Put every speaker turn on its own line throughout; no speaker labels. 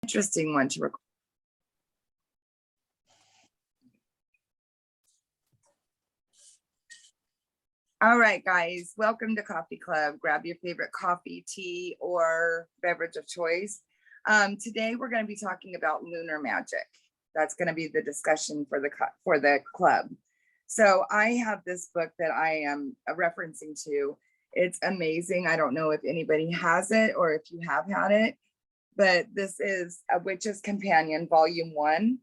Interesting one to record. All right, guys, welcome to Coffee Club. Grab your favorite coffee, tea, or beverage of choice. Today, we're going to be talking about lunar magic. That's going to be the discussion for the club. So I have this book that I am referencing to. It's amazing. I don't know if anybody has it or if you have had it, but this is A Witch's Companion, Volume 1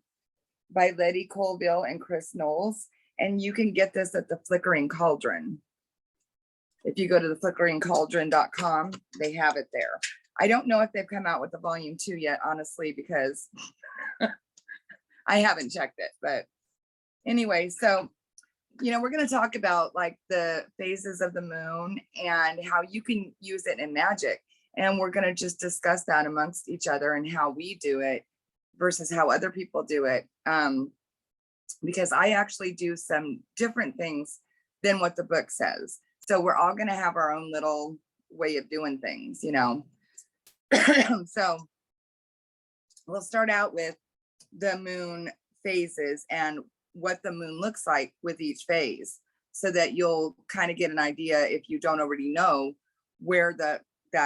by Letty Colville and Chris Knowles. And you can get this at the Flickering Cauldron. If you go to the flickeringcauldron.com, they have it there. I don't know if they've come out with the volume 2 yet, honestly, because I haven't checked it. But anyway, so, you know, we're going to talk about like the phases of the moon and how you can use it in magic. And we're going to just discuss that amongst each other and how we do it versus how other people do it. Because I actually do some different things than what the book says. So we're all going to have our own little way of doing things, you know. So we'll start out with the moon phases and what the moon looks like with each phase, so that you'll kind of get an idea, if you don't already know, where that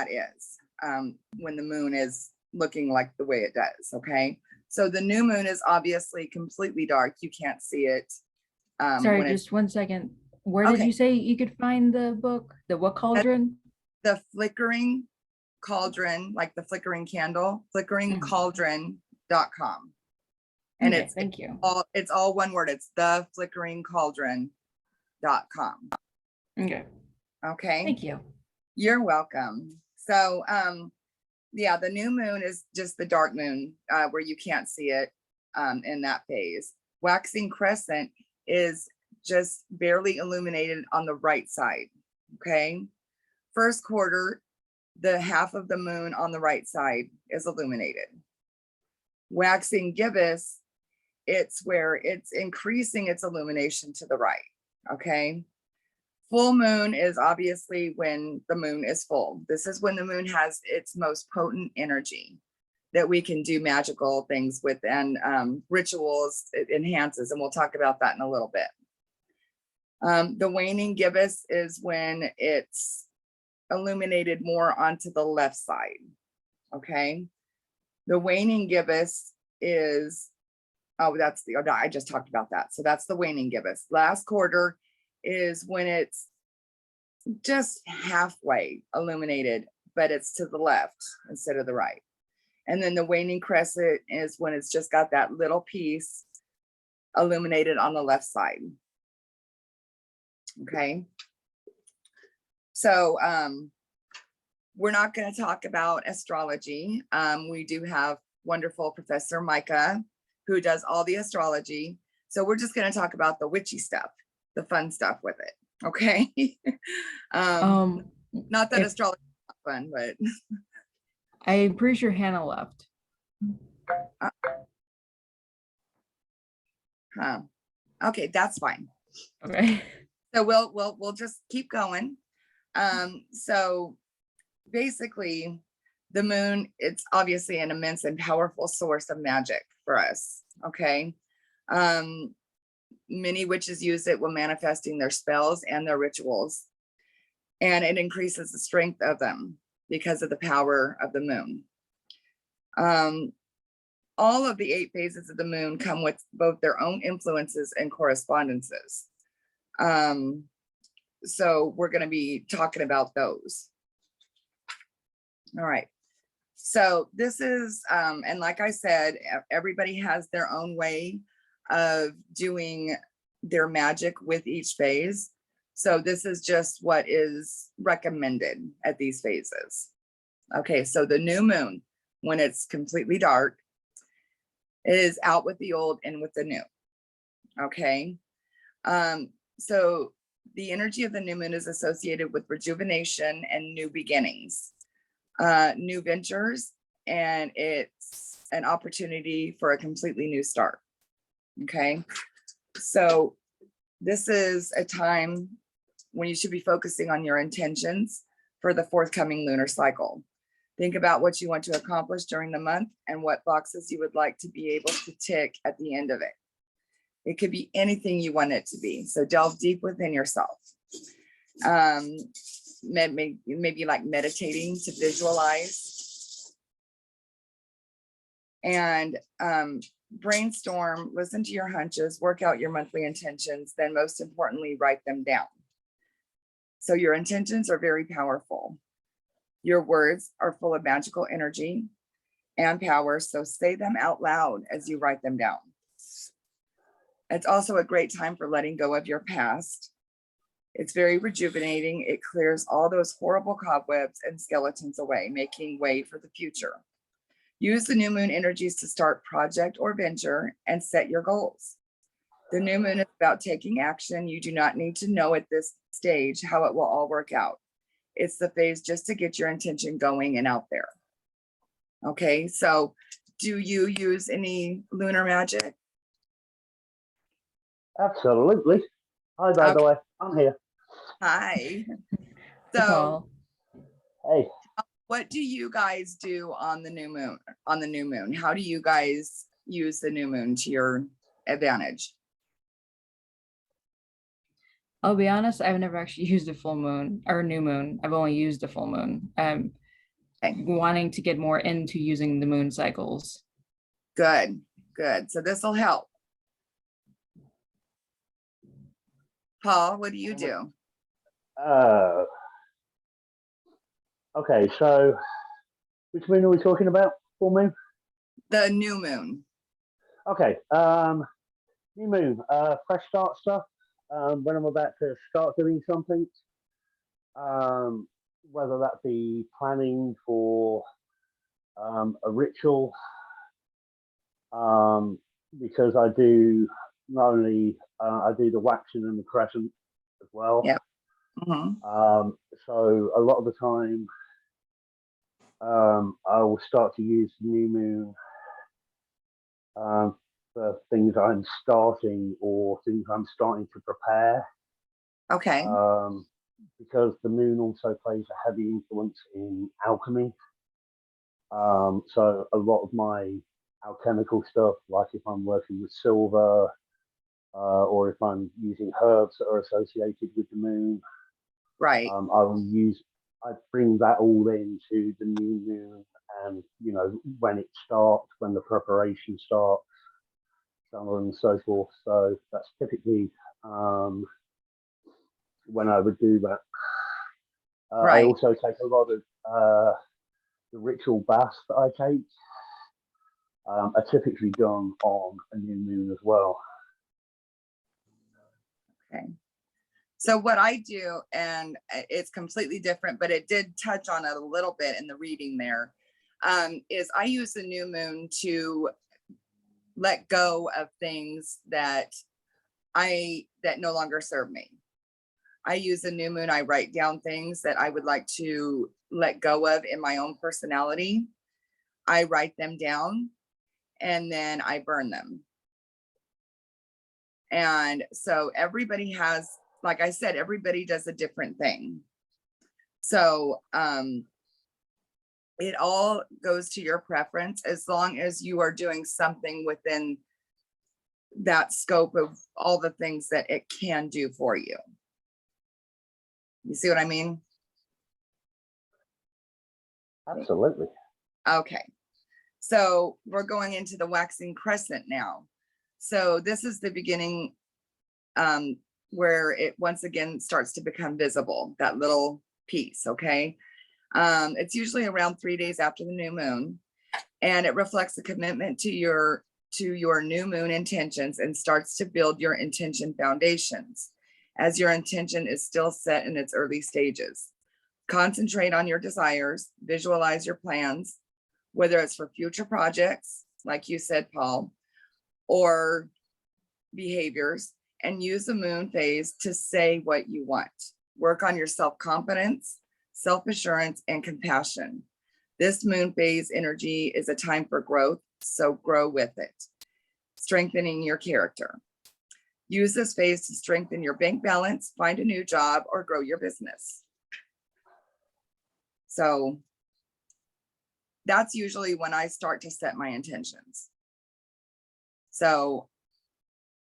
is when the moon is looking like the way it does. Okay. So the new moon is obviously completely dark. You can't see it.
Sorry, just 1 second. Where did you say you could find the book? The what cauldron?
The Flickering Cauldron, like the flickering candle, flickeringcauldron.com. And
okay, thank you.
It's all one word. It's the flickeringcauldron.com.
Okay.
Okay.
Thank you.
You're welcome. So, yeah, the new moon is just the dark moon where you can't see it in that phase. Waxing crescent is just barely illuminated on the right side. Okay. First quarter, the half of the moon on the right side is illuminated. Waxing gibbous, it's where it's increasing its illumination to the right. Okay. Full moon is obviously when the moon is full. This is when the moon has its most potent energy that we can do magical things with, and rituals it enhances, and we'll talk about that in a little bit. The waning gibbous is when it's illuminated more onto the left side. Okay. The waning gibbous is, I just talked about that. So that's the waning gibbous. Last quarter is when it's just halfway illuminated, but it's to the left instead of the right. And then the waning crescent is when it's just got that little piece illuminated on the left side. Okay. So we're not going to talk about astrology. We do have wonderful Professor Micah who does all the astrology. So we're just going to talk about the witchy stuff, the fun stuff with it. Okay. Not that astrology is not fun, but
I'm pretty sure Hannah left.
Okay, that's fine.
Okay.
So we'll just keep going. So basically the moon, it's obviously an immense and powerful source of magic for us. Okay. Many witches use it when manifesting their spells and their rituals, and it increases the strength of them because of the power of the moon. All of the 8 phases of the moon come with both their own influences and correspondences. So we're going to be talking about those. All right. So this is, and like I said, everybody has their own way of doing their magic with each phase. So this is just what is recommended at these phases. Okay, so the new moon, when it's completely dark, is out with the old and with the new. Okay. So the energy of the new moon is associated with rejuvenation and new beginnings, new ventures, and it's an opportunity for a completely new start. Okay. So this is a time when you should be focusing on your intentions for the forthcoming lunar cycle. Think about what you want to accomplish during the month and what boxes you would like to be able to tick at the end of it. It could be anything you want it to be. So delve deep within yourself. Maybe like meditating to visualize. And brainstorm, listen to your hunches, work out your monthly intentions, then most importantly, write them down. So your intentions are very powerful. Your words are full of magical energy and power, so say them out loud as you write them down. It's also a great time for letting go of your past. It's very rejuvenating. It clears all those horrible cobwebs and skeletons away, making way for the future. Use the new moon energies to start project or venture and set your goals. The new moon is about taking action. You do not need to know at this stage how it will all work out. It's the phase just to get your intention going and out there. Okay, so do you use any lunar magic?
Absolutely. Hi, by the way, I'm here.
Hi.
So, Paul.
Hey.
What do you guys do on the new moon? On the new moon, how do you guys use the new moon to your advantage?
I'll be honest, I've never actually used a full moon or new moon. I've only used a full moon. Wanting to get more into using the moon cycles.
Good, good. So this will help. Paul, what do you do?
Okay, so which moon are we talking about? Full moon?
The new moon.
Okay, new moon, fresh start stuff. When I'm about to start doing something, whether that be planning for a ritual, because I do not only I do the waxing and the crescent as well.
Yeah. Mm-hmm.
So a lot of the time, I will start to use the new moon for things I'm starting or things I'm starting to prepare.
Okay.
Because the moon also plays a heavy influence in alchemy. So a lot of my alchemical stuff, like if I'm working with silver, or if I'm using herbs that are associated with the moon,
right?
I bring that all into the new moon, and when it starts, when the preparation starts, so on and so forth. So that's typically when I would do that.
Right.
I also take a lot of the ritual baths that I take are typically done on a new moon as well.
Okay. So what I do, and it's completely different, but it did touch on it a little bit in the reading there, is I use the new moon to let go of things that no longer serve me. I use the new moon, I write down things that I would like to let go of in my own personality. I write them down and then I burn them. And so everybody has, like I said, everybody does a different thing. So it all goes to your preference, as long as you are doing something within that scope of all the things that it can do for you. You see what I mean?
Absolutely.
Okay. So we're going into the waxing crescent now. So this is the beginning where it once again starts to become visible, that little piece, okay? It's usually around 3 days after the new moon, and it reflects a commitment to your new moon intentions and starts to build your intention foundations, as your intention is still set in its early stages. Concentrate on your desires, visualize your plans, whether it's for future projects, like you said, Paul, or behaviors, and use the moon phase to say what you want. Work on your self-confidence, self-assurance, and compassion. This moon phase energy is a time for growth, so grow with it. Strengthening your character. Use this phase to strengthen your bank balance, find a new job, or grow your business. So that's usually when I start to set my intentions. So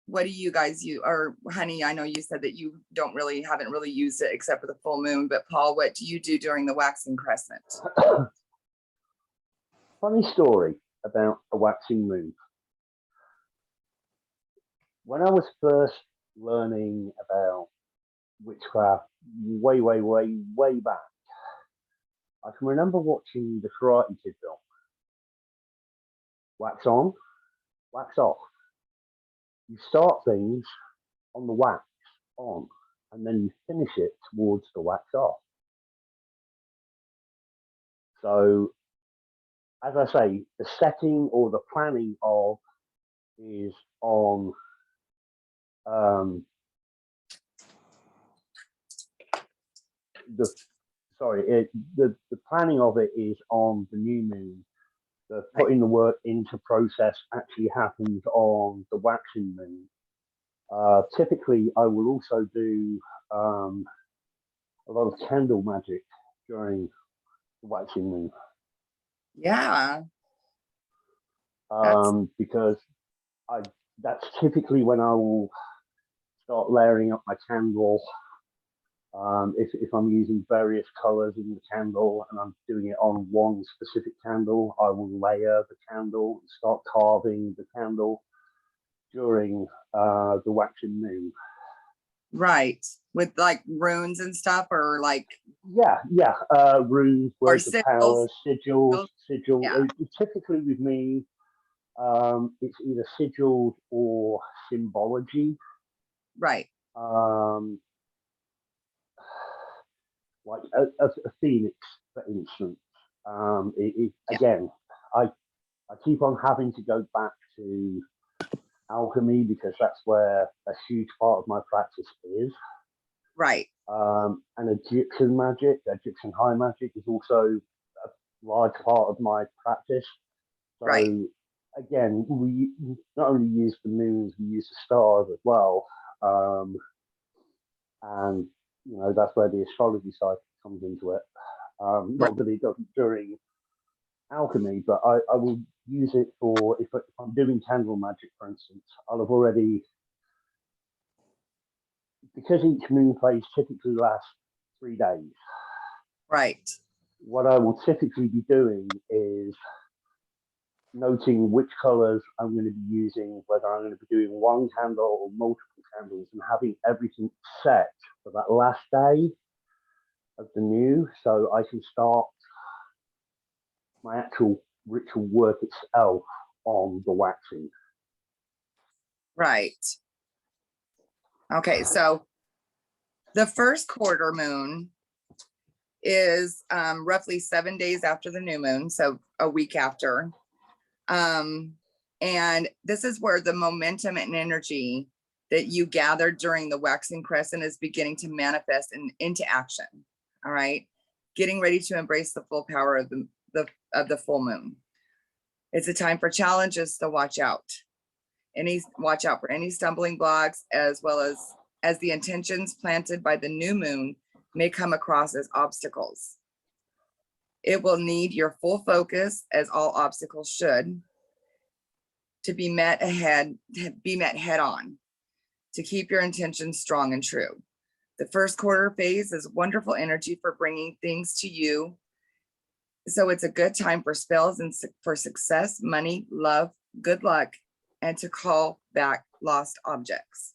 what do you guys use? Or honey, I know you said that you haven't really used it except for the full moon, but Paul, what do you do during the waxing crescent?
Funny story about a waxing moon. When I was first learning about witchcraft way back, I can remember watching the Karate Kid film. Wax on, wax off. You start things on the wax on, and then you finish it towards the wax off. So, as I say, the setting or the planning of is on the planning of it is on the new moon. The putting the work into process actually happens on the waxing moon. Typically, I will also do a lot of candle magic during the waxing moon.
Yeah.
Because that's typically when I will start layering up my candle. If I'm using various colors in the candle and I'm doing it on one specific candle, I will layer the candle and start carving the candle during the waxing moon.
Right. With like runes and stuff, or like
runes, words of power, sigils.
Yeah.
Typically with me, it's either sigils or symbology.
Right.
Like a phoenix, for instance. Again, I keep on having to go back to alchemy because that's where a huge part of my practice is.
Right.
And Egyptian magic, Egyptian high magic is also a large part of my practice. So
right.
Again, we not only use the moons, we use the stars as well. And that's where the astrology side comes into it. Not that it doesn't during alchemy, but I will use it for if I'm doing candle magic, for instance. I'll have already, because each moon phase typically lasts 3 days.
Right.
What I will typically be doing is noting which colors I'm going to be using, whether I'm going to be doing one candle or multiple candles, and having everything set for that last day of the new, so I can start my actual ritual work itself on the waxing.
Right. Okay, so the first quarter moon is roughly 7 days after the new moon, so a week after. And this is where the momentum and energy that you gathered during the waxing crescent is beginning to manifest into action. All right, getting ready to embrace the full power of the full moon. It's a time for challenges, so watch out. Watch out for any stumbling blocks, as well as the intentions planted by the new moon may come across as obstacles. It will need your full focus, as all obstacles should, to be met head on, to keep your intentions strong and true. The first quarter phase is wonderful energy for bringing things to you. So it's a good time for spells and for success, money, love, good luck, and to call back lost objects.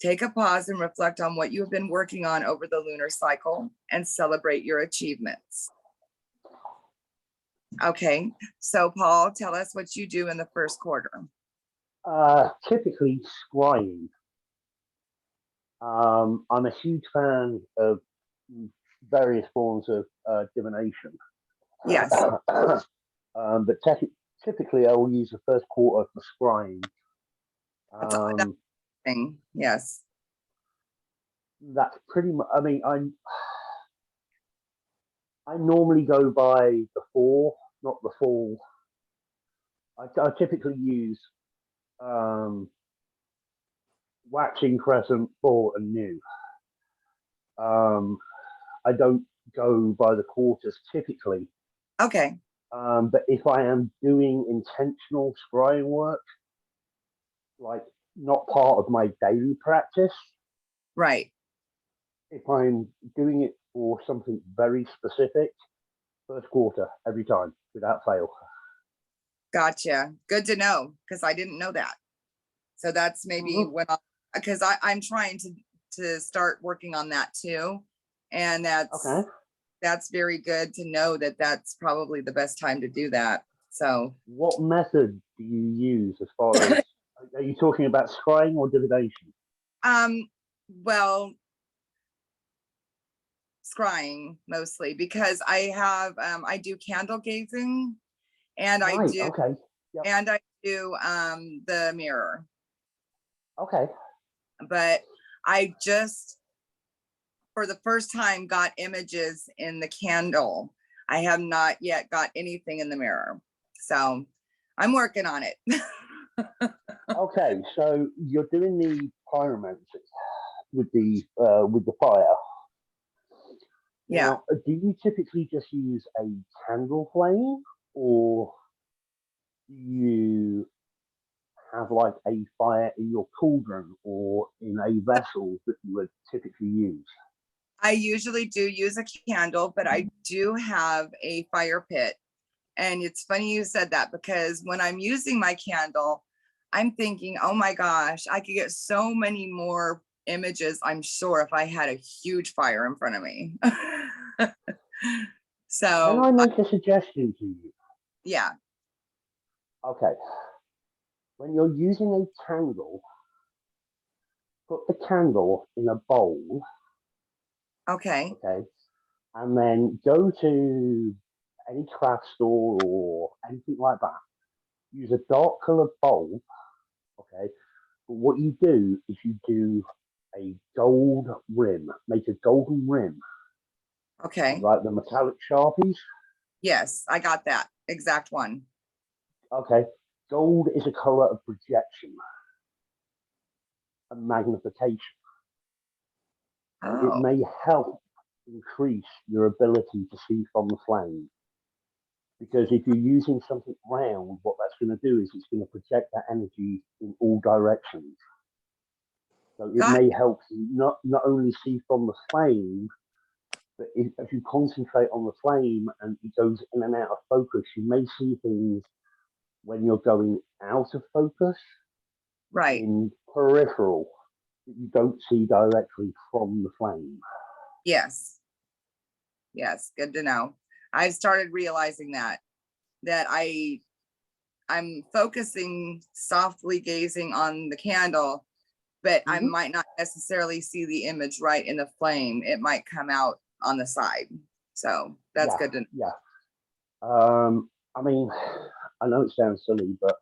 Take a pause and reflect on what you have been working on over the lunar cycle and celebrate your achievements. Okay, so Paul, tell us what you do in the first quarter.
Typically scrying. I'm a huge fan of various forms of divination.
Yes.
But typically I will use the first quarter for scrying.
Yes.
That's pretty much, I mean, I normally go by the 4, not the full. I typically use waxing, crescent, full, and new. I don't go by the quarters typically.
Okay.
But if I am doing intentional scrying work, like not part of my daily practice,
Right.
if I'm doing it for something very specific, first quarter every time without fail.
Gotcha. Good to know, because I didn't know that. So that's maybe
Mhm.
when because I'm trying to start working on that too. And
Okay.
that's very good to know that that's probably the best time to do that. So,
What method do you use as far as, are you talking about scrying or divination?
well, scrying mostly because I do candle gazing and
Right. Okay. Yep.
I do the mirror.
Okay.
But I just for the first time got images in the candle. I have not yet got anything in the mirror. So I'm working on it.
Okay. So you're doing the pyromancy with the fire.
Yeah.
Now, do you typically just use a candle flame, or do you have like a fire in your cauldron or in a vessel that you would typically use?
I usually do use a candle, but I do have a fire pit. And it's funny you said that because when I'm using my candle, I'm thinking, oh my gosh, I could get so many more images, I'm sure, if I had a huge fire in front of me.
Can I
So,
make a suggestion to you?
yeah.
Okay. When you're using a candle, put the candle in a bowl,
Okay.
okay, and then go to any craft store or anything like that. Use a dark colored bulb, okay. But what you do is you do a gold rim, make a golden rim,
Okay.
like the metallic sharpies.
Yes, I got that exact one.
Okay, gold is a color of projection and magnification. So it
Oh,
may help increase your ability to see from the flame. Because if you're using something round, what that's going to do is it's going to project that energy in all directions. So it
got
may help you not only see from the flame, but if you concentrate on the flame and it goes in and out of focus, you may see things when you're going out of focus
right.
in peripheral that you don't see directly from the flame.
Yes. Yes, good to know. I've started realizing that I'm focusing softly gazing on the candle, but I
Mm-hmm.
might not necessarily see the image right in the flame. It might come out on the side. So that's
Yeah,
good to know.
yeah. I mean, I know it sounds silly, but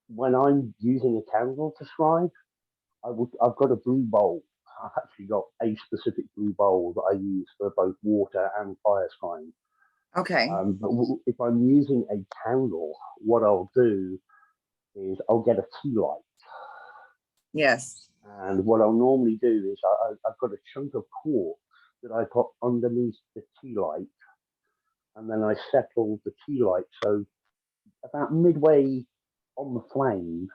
when I'm using a candle to scribe, I've got a blue bowl. I've actually got a specific blue bowl that I use for both water and fire scrying.
Okay.
But if I'm using a candle, what I'll do is I'll get a tea light.
Yes.
And what I'll normally do is I've got a chunk of quartz that I put underneath the tea light, and then I settle the tea light. So about midway on the flame,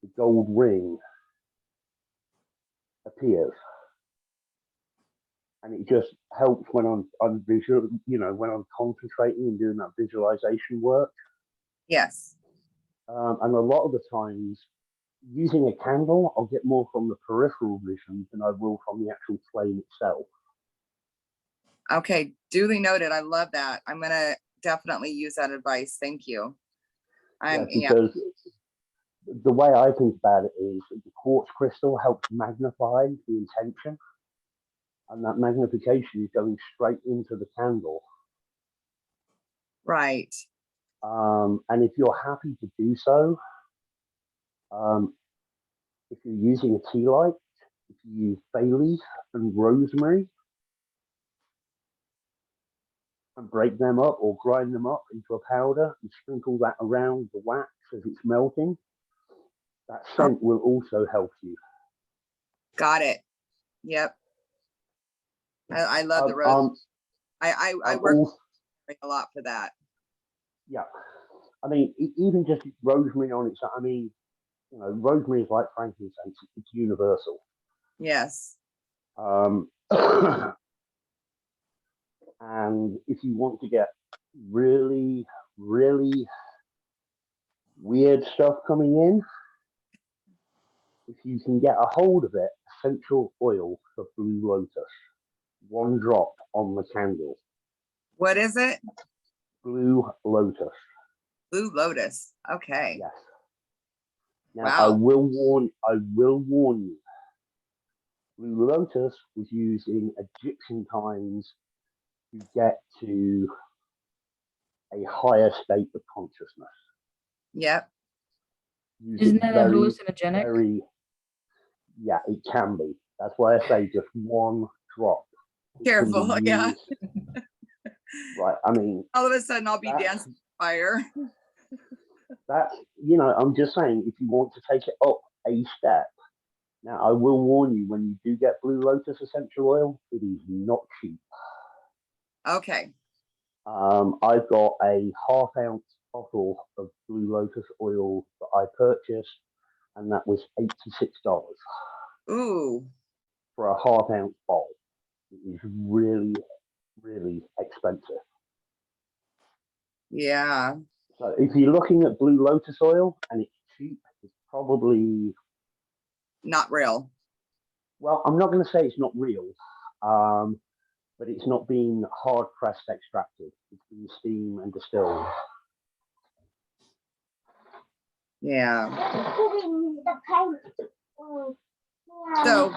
the gold ring appears. And it just helps when I'm visual, when I'm concentrating and doing that visualization work.
Yes.
And a lot of the times, using a candle, I'll get more from the peripheral vision than I will from the actual flame itself.
Okay. Duly noted. I love that. I'm gonna definitely use that advice. Thank you.
Yeah,
Yeah.
because the way I think about it is the quartz crystal helps magnify the intention, and that magnification is going straight into the candle.
Right.
And if you're happy to do so, if you're using a tea light, if you use bay leaf and rosemary and break them up or grind them up into a powder and sprinkle that around the wax as it's melting, that
Oh,
scent will also help you.
got it. Yep. I love the
Um,
rose.
um,
I
I'm
work
also,
a lot for that.
Yeah. I mean, even just rosemary on its own. I mean, you know, rosemary is like frankincense. It's universal.
Yes.
And if you want to get really, really weird stuff coming in, if you can get a hold of it, essential oil for blue lotus, 1 drop on the candle.
What is it?
Blue lotus.
Blue lotus. Okay.
Yes. Now
Wow.
I will warn you. Blue lotus was used in Egyptian times to get to a higher state of consciousness.
Yep.
Isn't that a hallucinogenic?
Very, yeah, it can be. That's why I say just 1 drop.
Careful, yeah.
Right, I mean,
all of a sudden I'll be dancing fire.
That's, you know, I'm just saying, if you want to take it up a step. Now, I will warn you, when you do get blue lotus essential oil, it is not cheap.
Okay.
I've got a 1/2 ounce bottle of blue lotus oil that I purchased, and that was $86.
Ooh.
For a 1/2 ounce bottle. It is really, really expensive.
Yeah.
So if you're looking at blue lotus oil and it's cheap, it's probably
not real.
Well, I'm not going to say it's not real, but it's not been hard pressed extracted. It's been steamed and distilled.
Yeah. So,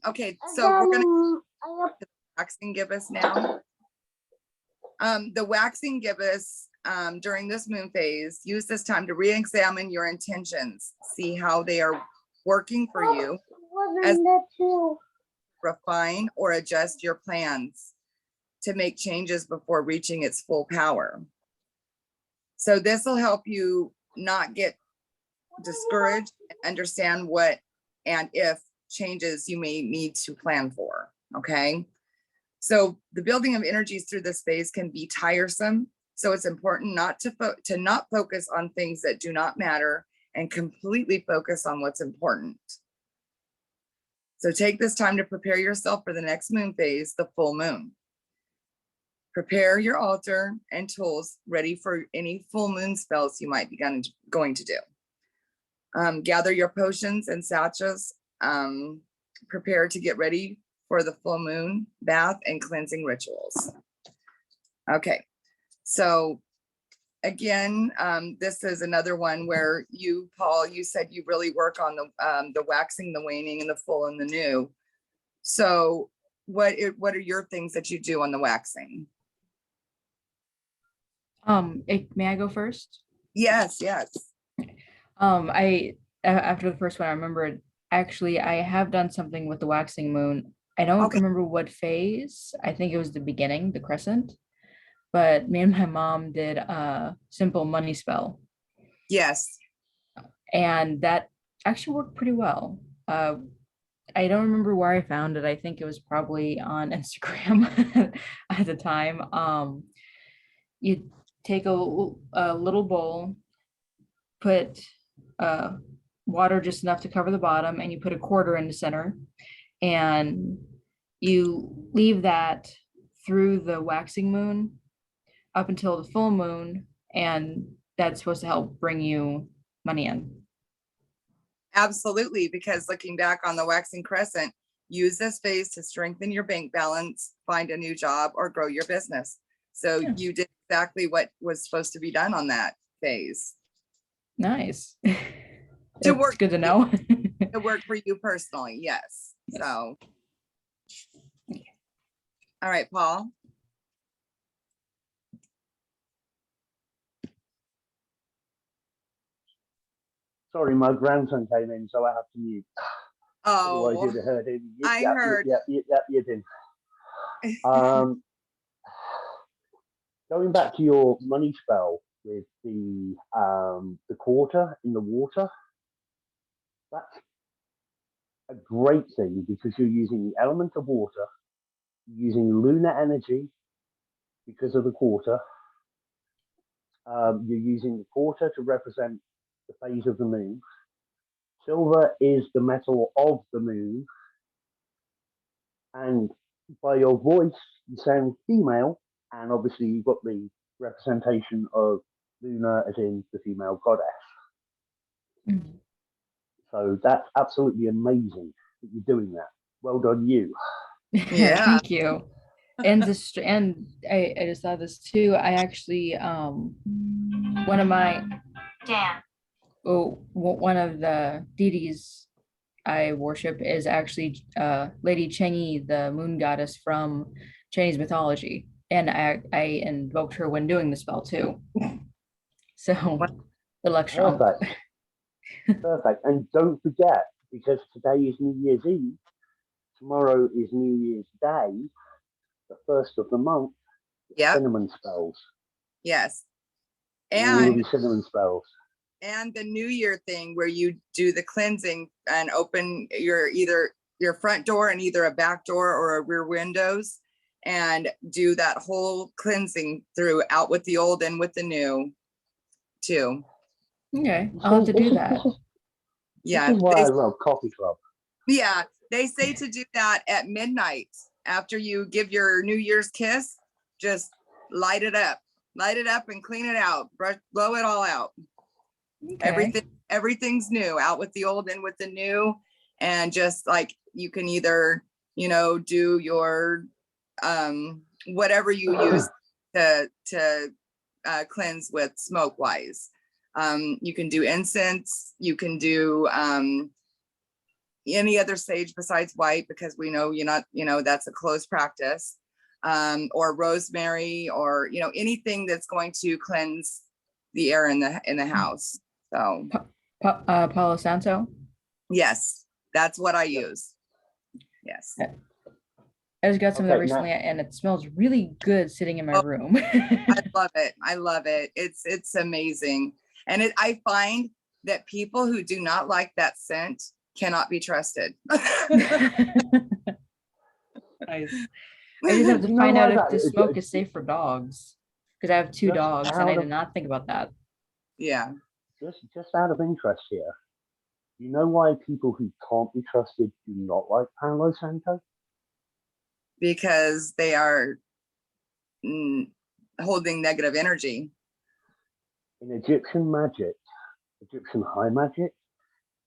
okay, so we're gonna the waxing gibbous now. The waxing gibbous during this moon phase, use this time to re-examine your intentions, see how they are working for you, as refine or adjust your plans to make changes before reaching its full power. So this will help you not get discouraged and understand what and if changes you may need to plan for, okay? So the building of energies through this phase can be tiresome. So it's important not to not focus on things that do not matter and completely focus on what's important. So take this time to prepare yourself for the next moon phase, the full moon. Prepare your altar and tools ready for any full moon spells you might be going to do. Gather your potions and sachets. Prepare to get ready for the full moon bath and cleansing rituals. Okay, so again, this is another one where you, Paul, you said you really work on the waxing, the waning, and the full and the new. So what are your things that you do on the waxing?
May I go first?
Yes, yes.
After the first one, I remembered actually I have done something with the waxing moon. I don't remember what phase. I think it was the beginning, the crescent. But me and my mom did a simple money spell.
Yes.
And that actually worked pretty well. I don't remember where I found it. I think it was probably on Instagram at the time. You take a little bowl, put water just enough to cover the bottom, and you put a quarter in the center, and you leave that through the waxing moon up until the full moon, and that's supposed to help bring you money in.
Absolutely, because looking back on the waxing crescent, use this phase to strengthen your bank balance, find a new job, or grow your business. So you did exactly what was supposed to be done on that phase.
Nice.
To work,
good to know.
To work for you personally, yes. So, all right, Paul.
Sorry, my grandson came in, so I have to mute.
Oh,
otherwise you'd have heard him.
I heard.
Yeah, you did. Going back to your money spell with the quarter in the water, that's a great thing because you're using the element of water, using lunar energy, because of the quarter. You're using the quarter to represent the phase of the moon. Silver is the metal of the moon. And by your voice, you sound female. And obviously, you've got the representation of Lunar as in the female goddess.
Mhm.
So that's absolutely amazing that you're doing that. Well done, you.
Yeah.
Thank you. And just and I just thought this too. I actually one of my one of the deities I worship is actually Lady Chang'e, the moon goddess from Chinese mythology, and I invoked her when doing the spell too. So good luck, Sean.
Perfect. Perfect. And don't forget, because today is New Year's Eve, tomorrow is New Year's Day, the first of the month,
Yep.
cinnamon spells.
Yes.
All of
And
the cinnamon spells.
and the New Year thing where you do the cleansing and open either your front door and either a back door or a rear windows, and do that whole cleansing through, out with the old and with the new too.
Okay, I'll have to do that.
Yeah.
This is why I love Coffee Club.
Yeah, they say to do that at midnight after you give your New Year's kiss. Just light it up and clean it out, blow it all out.
Okay.
Everything's new, out with the old and with the new. And just like, you can either, do your whatever you use to cleanse with smoke wise. You can do incense, you can do any other sage besides white, because we know that's a closed practice, or rosemary, or anything that's going to cleanse the air in the house. So
Palo Santo.
yes, that's what I use. Yes.
I just got some of that
Okay,
recently, and it smells really good sitting in my room.
I love it. I love it. It's amazing. And I find that people who do not like that scent cannot be trusted.
Nice. I just have to
You know
find
why
out if
that-
the smoke is safe for dogs, because I have two
Just
dogs and
out
I
of-
did not think about that.
Yeah.
Just out of interest here, you know why people who can't be trusted do not like Palo Santo?
Because they are holding negative energy.
In Egyptian magic, Egyptian high magic,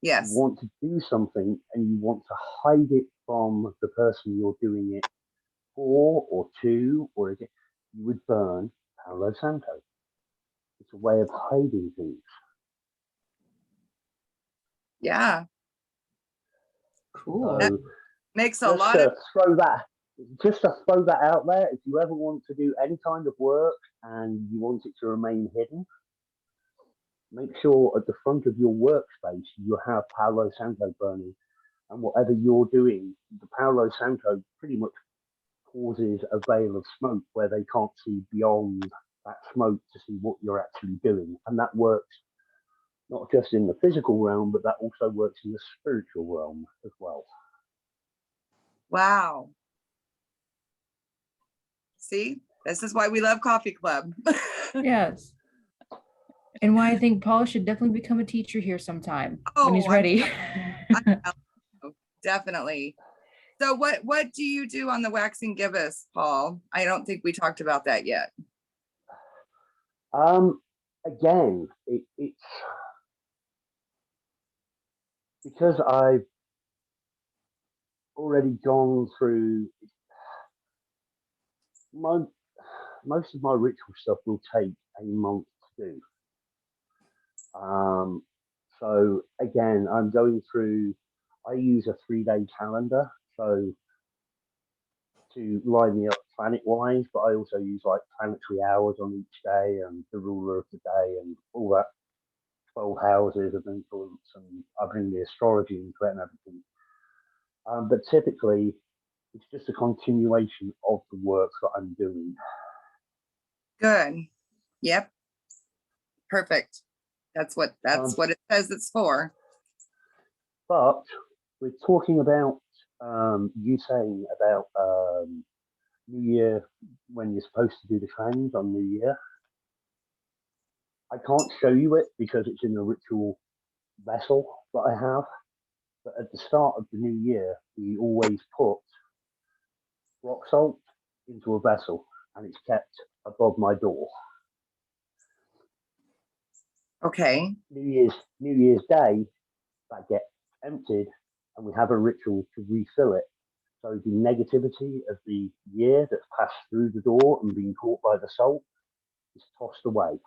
Yes.
you want to do something and you want to hide it from the person you're doing it for or to, or again, you would burn Palo Santo. It's a way of hiding things.
Yeah.
Cool.
That
So
makes a
just
lot
to
of
throw that out there, if you ever want to do any kind of work and you want it to remain hidden, make sure at the front of your workspace you have Palo Santo burning, and whatever you're doing, the Palo Santo pretty much causes a veil of smoke where they can't see beyond that smoke to see what you're actually doing. And that works not just in the physical realm, but that also works in the spiritual realm as well.
wow. See, this is why we love Coffee Club.
Yes. And why I think Paul should definitely become a teacher here sometime when he's
Oh,
ready.
Definitely. So what do you do on the waxing gibbous, Paul? I don't think we talked about that yet.
Again, it's because I've already gone through most of my ritual stuff will take a month to do. So again, I'm going through. I use a 3-day calendar, so to line me up planet-wise, but I also use like planetary hours on each day and the ruler of the day and all that 12 houses of influence, and I bring the astrology into it and everything. But typically, it's just a continuation of the work that I'm doing.
Good. Yep. Perfect. That's what it says it's for.
But we're talking about you saying about New Year, when you're supposed to do the cleanse on New Year. I can't show you it because it's in a ritual vessel that I have. But at the start of the new year, we always put rock salt into a vessel, and it's kept above my door.
Okay.
New Year's Day, that gets emptied, and we have a ritual to refill it. So the negativity of the year that's passed through the door and been caught by the salt is tossed away.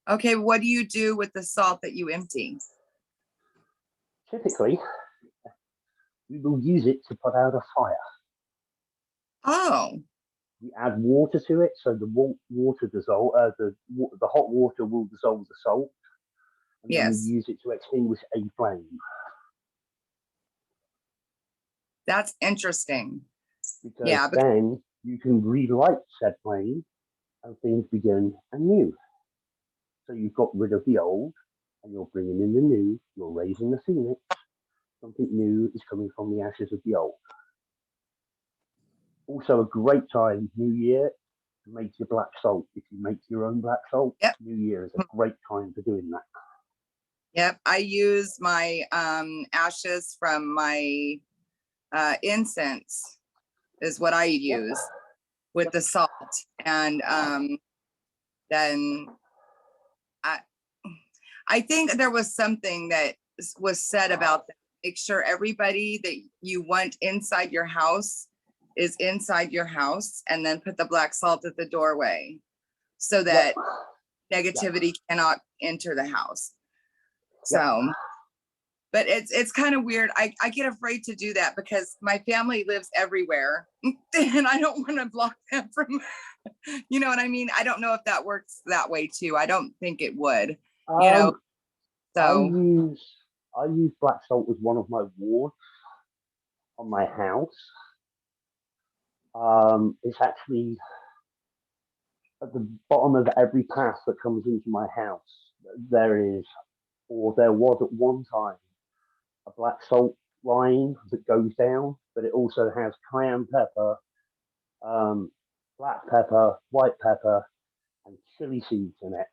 Okay, what do you do with the salt that you empty?
Typically, we will use it to put out a fire.
Oh.
We add water to it, so the water dissolve. The hot water will dissolve the salt, and then we
Yes.
use it to extinguish a flame.
That's interesting.
Because then you can relight said flame, and things begin anew. So you've got rid of the old, and you're bringing in the new. You're raising the phoenix. Something new is coming from the ashes of the old. Also, a great time, New Year, to make your black salt. If you make your own black salt, New Year is a great time for doing that.
Yep, I use my ashes from my incense is what I use with the salt. And then I think there was something that was said about that. Make sure everybody that you want inside your house is inside your house, and then put the black salt at the doorway so that negativity cannot enter the house. So, but it's kind of weird. I get afraid to do that because my family lives everywhere and I don't want to block them from, you know what I mean? I don't know if that works that way too. I don't think it would, you know, so.
I use black salt as one of my wards on my house. It's actually at the bottom of every path that comes into my house. There was at one time a black salt line that goes down, but it also has cayenne pepper, black pepper, white pepper, and chili seeds in it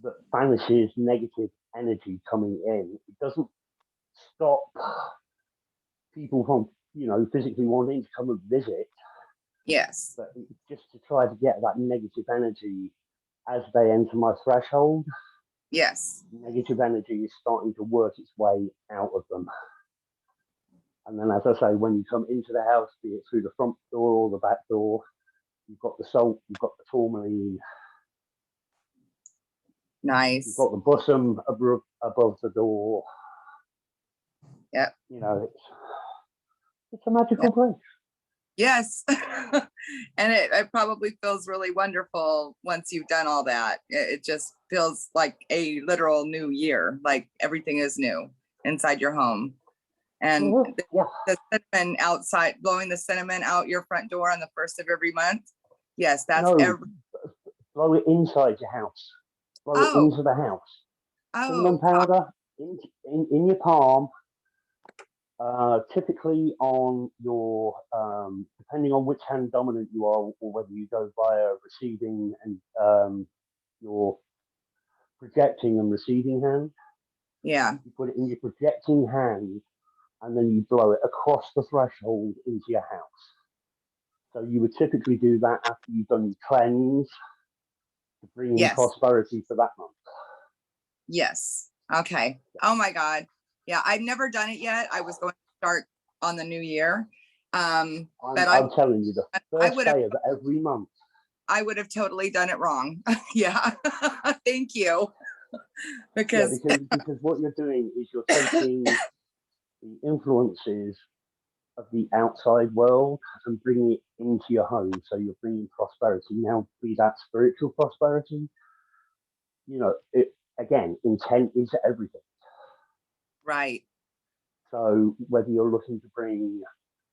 that banishes negative energy coming in. It doesn't stop people from, physically wanting to come and visit.
Yes.
But just to try to get that negative energy as they enter my threshold.
Yes.
Negative energy is starting to work its way out of them. And then, as I say, when you come into the house, be it through the front door or the back door, you've got the salt, you've got the tourmaline.
Nice.
You've got the bosom above the door.
Yep.
It's a magical place.
Yes. And it probably feels really wonderful once you've done all that. It just feels like a literal new year, like everything is new inside your home. And the cinnamon outside, blowing the cinnamon out your front door on the 1st of every month. Yes, that's
blow it inside your house. Blow it into the house. Cinnamon powder in your palm. Typically on your, depending on which hand dominant you are, or whether you go via receiving and your projecting and receiving hand.
Yeah.
You put it in your projecting hand, and then you blow it across the threshold into your house. So you would typically do that after you've done your cleanse to bring in prosperity for that month.
Yes. Okay. Oh my God. Yeah, I've never done it yet. I was going to start on the new year. But
I'm telling you, the first day of every month.
I would have totally done it wrong. Yeah. Thank you. Because
what you're doing is you're taking the influences of the outside world and bringing it into your home. So you're bringing prosperity. Now, be that spiritual prosperity, intent is everything.
Right.
So whether you're looking to bring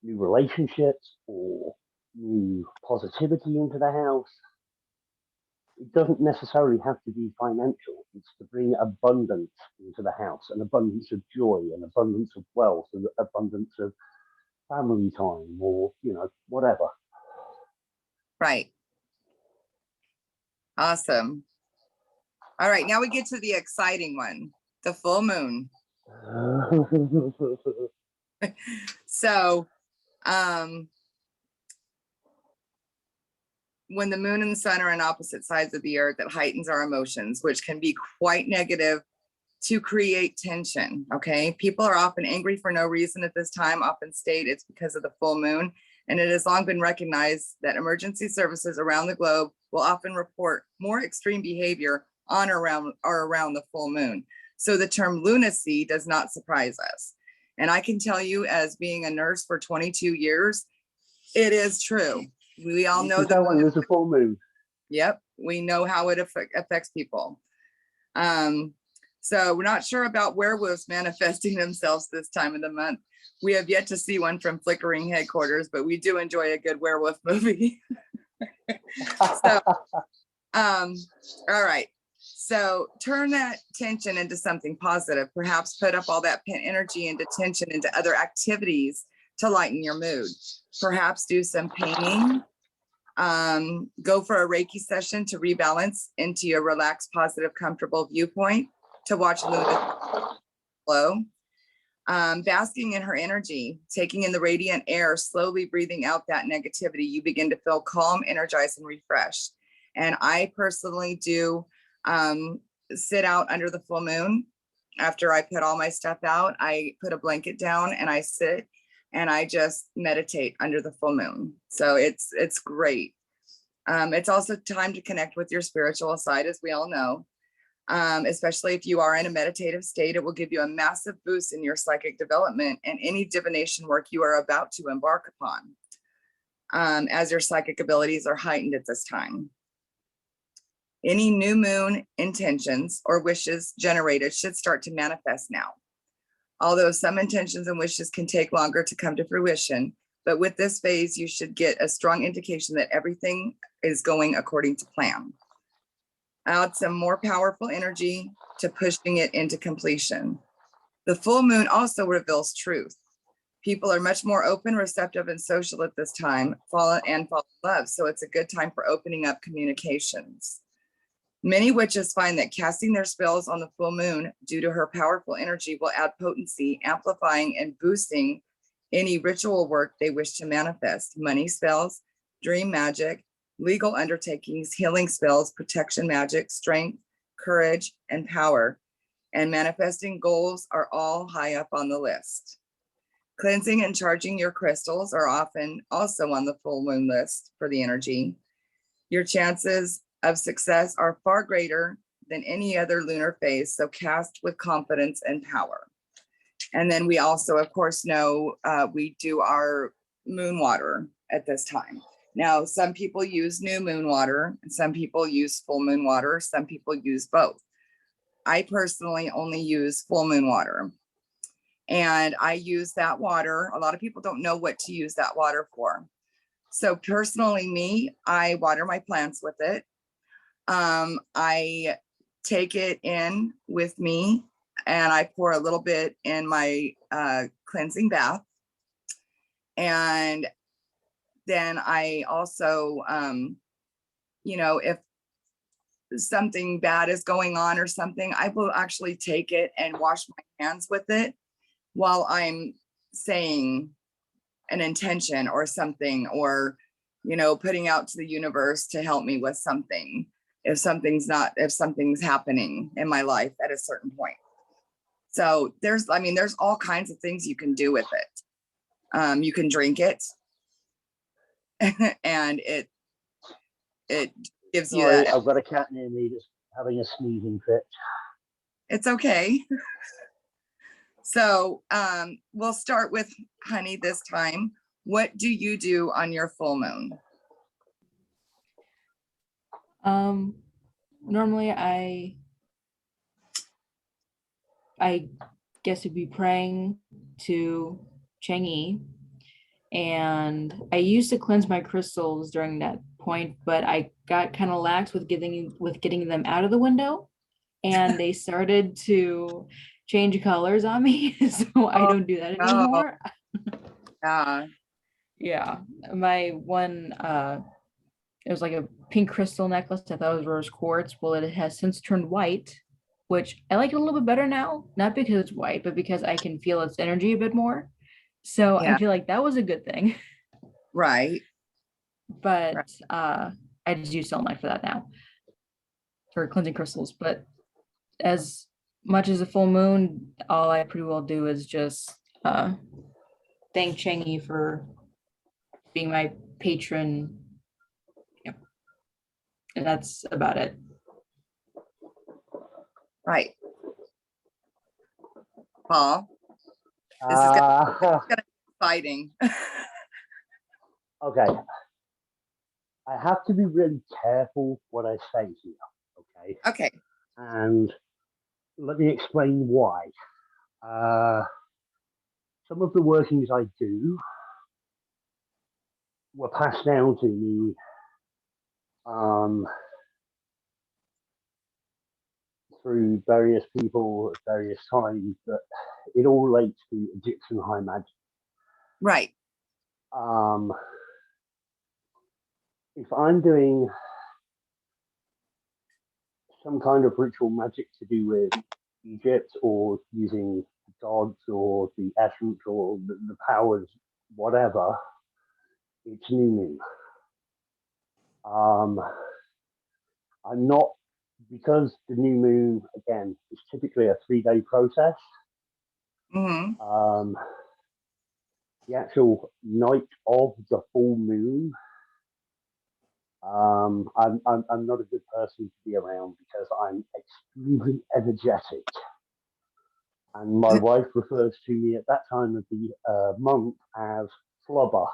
new relationships or new positivity into the house, it doesn't necessarily have to be financial. It's to bring abundance into the house, an abundance of joy, an abundance of wealth, an abundance of family time or, whatever.
Right. Awesome. All right, now we get to the exciting one, the full moon. So, when the moon and the sun are on opposite sides of the earth, it heightens our emotions, which can be quite negative to create tension. Okay. People are often angry for no reason at this time, often state it's because of the full moon. And it has long been recognized that emergency services around the globe will often report more extreme behavior on or around the full moon. So the term lunacy does not surprise us. And I can tell you, as being a nurse for 22 years, it is true. We all know
that when there's a full moon.
Yep, we know how it affects people. So we're not sure about werewolves manifesting themselves this time of the month. We have yet to see one from Flickering Headquarters, but we do enjoy a good werewolf movie. So, all right. So turn that tension into something positive. Perhaps put up all that pent energy into tension into other activities to lighten your mood. Perhaps do some painting. Go for a Reiki session to rebalance into your relaxed, positive, comfortable viewpoint to watch Lunar flow. Basking in her energy, taking in the radiant air, slowly breathing out that negativity, you begin to feel calm, energized, and refreshed. And I personally do sit out under the full moon. After I put all my stuff out, I put a blanket down and I sit and I just meditate under the full moon. So it's great. It's also time to connect with your spiritual side, as we all know. Especially if you are in a meditative state, it will give you a massive boost in your psychic development and any divination work you are about to embark upon, as your psychic abilities are heightened at this time. Any new moon intentions or wishes generated should start to manifest now. Although some intentions and wishes can take longer to come to fruition, but with this phase, you should get a strong indication that everything is going according to plan. Add some more powerful energy to pushing it into completion. The full moon also reveals truth. People are much more open, receptive, and social at this time, fall in love. So it's a good time for opening up communications. Many witches find that casting their spells on the full moon due to her powerful energy will add potency, amplifying and boosting any ritual work they wish to manifest. Money spells, dream magic, legal undertakings, healing spells, protection magic, strength, courage, and power. And manifesting goals are all high up on the list. Cleansing and charging your crystals are often also on the full moon list for the energy. Your chances of success are far greater than any other lunar phase, so cast with confidence and power. And then we also, of course, know we do our moon water at this time. Now, some people use new moon water, and some people use full moon water, some people use both. I personally only use full moon water. And I use that water. A lot of people don't know what to use that water for. So personally, me, I water my plants with it. I take it in with me and I pour a little bit in my cleansing bath. And then I also, if something bad is going on or something, I will actually take it and wash my hands with it while I'm saying an intention or something, or, putting out to the universe to help me with something. If something's happening in my life at a certain point. So there's all kinds of things you can do with it. You can drink it and it gives you
Sorry,
that.
I've got a cat near me that's having a sneezing fit.
It's okay. So we'll start with Honey this time. What do you do on your full moon?
Normally I guess it'd be praying to Chang'e, and I used to cleanse my crystals during that point, but I got kind of lax with getting them out of the window, and they started to change colors on me, so I don't do that anymore.
Yeah.
Yeah, my one it was like a pink crystal necklace. I thought it was rose quartz. Well, it has since turned white, which I like it a little bit better now. Not because it's white, but because I can feel its energy a bit more. So I
Yeah.
feel like that was a good thing.
Right. Right.
But I just use selenite for that now, for cleansing crystals. But as much as a full moon, all I pretty well do is just thank Chengi for being my patron. Yep. And that's about it.
Right. Paul, this is gonna be exciting.
Okay, I have to be really careful what I say here. Okay,
Okay.
and let me explain why. Some of the workings I do were passed down to me through various people at various times, but it all relates to Egyptian high magic.
Right.
If I'm doing some kind of ritual magic to do with Egypt or using the gods or the essence or the powers, whatever, it's new moon. I'm not, because the new moon, again, is typically a 3-day process.
Mm-hmm.
The actual night of the full moon, I'm not a good person to be around because I'm extremely energetic. And my wife refers to me at that time of the month as flubber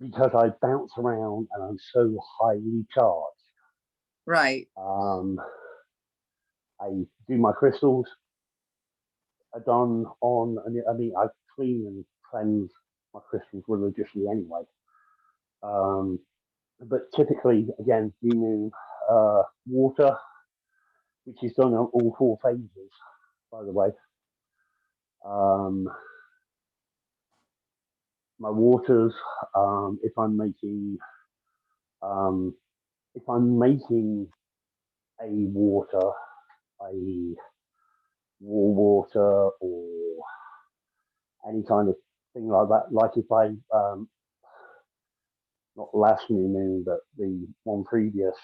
because I bounce around and I'm so highly charged.
Right.
I do my crystals are done on, I mean, I clean and cleanse my crystals religiously anyway. But typically, again, new moon, water, which is done on all 4 phases, by the way. My waters, if I'm making a water, a war water or any kind of thing like that, like if I not last new moon, but the one previous,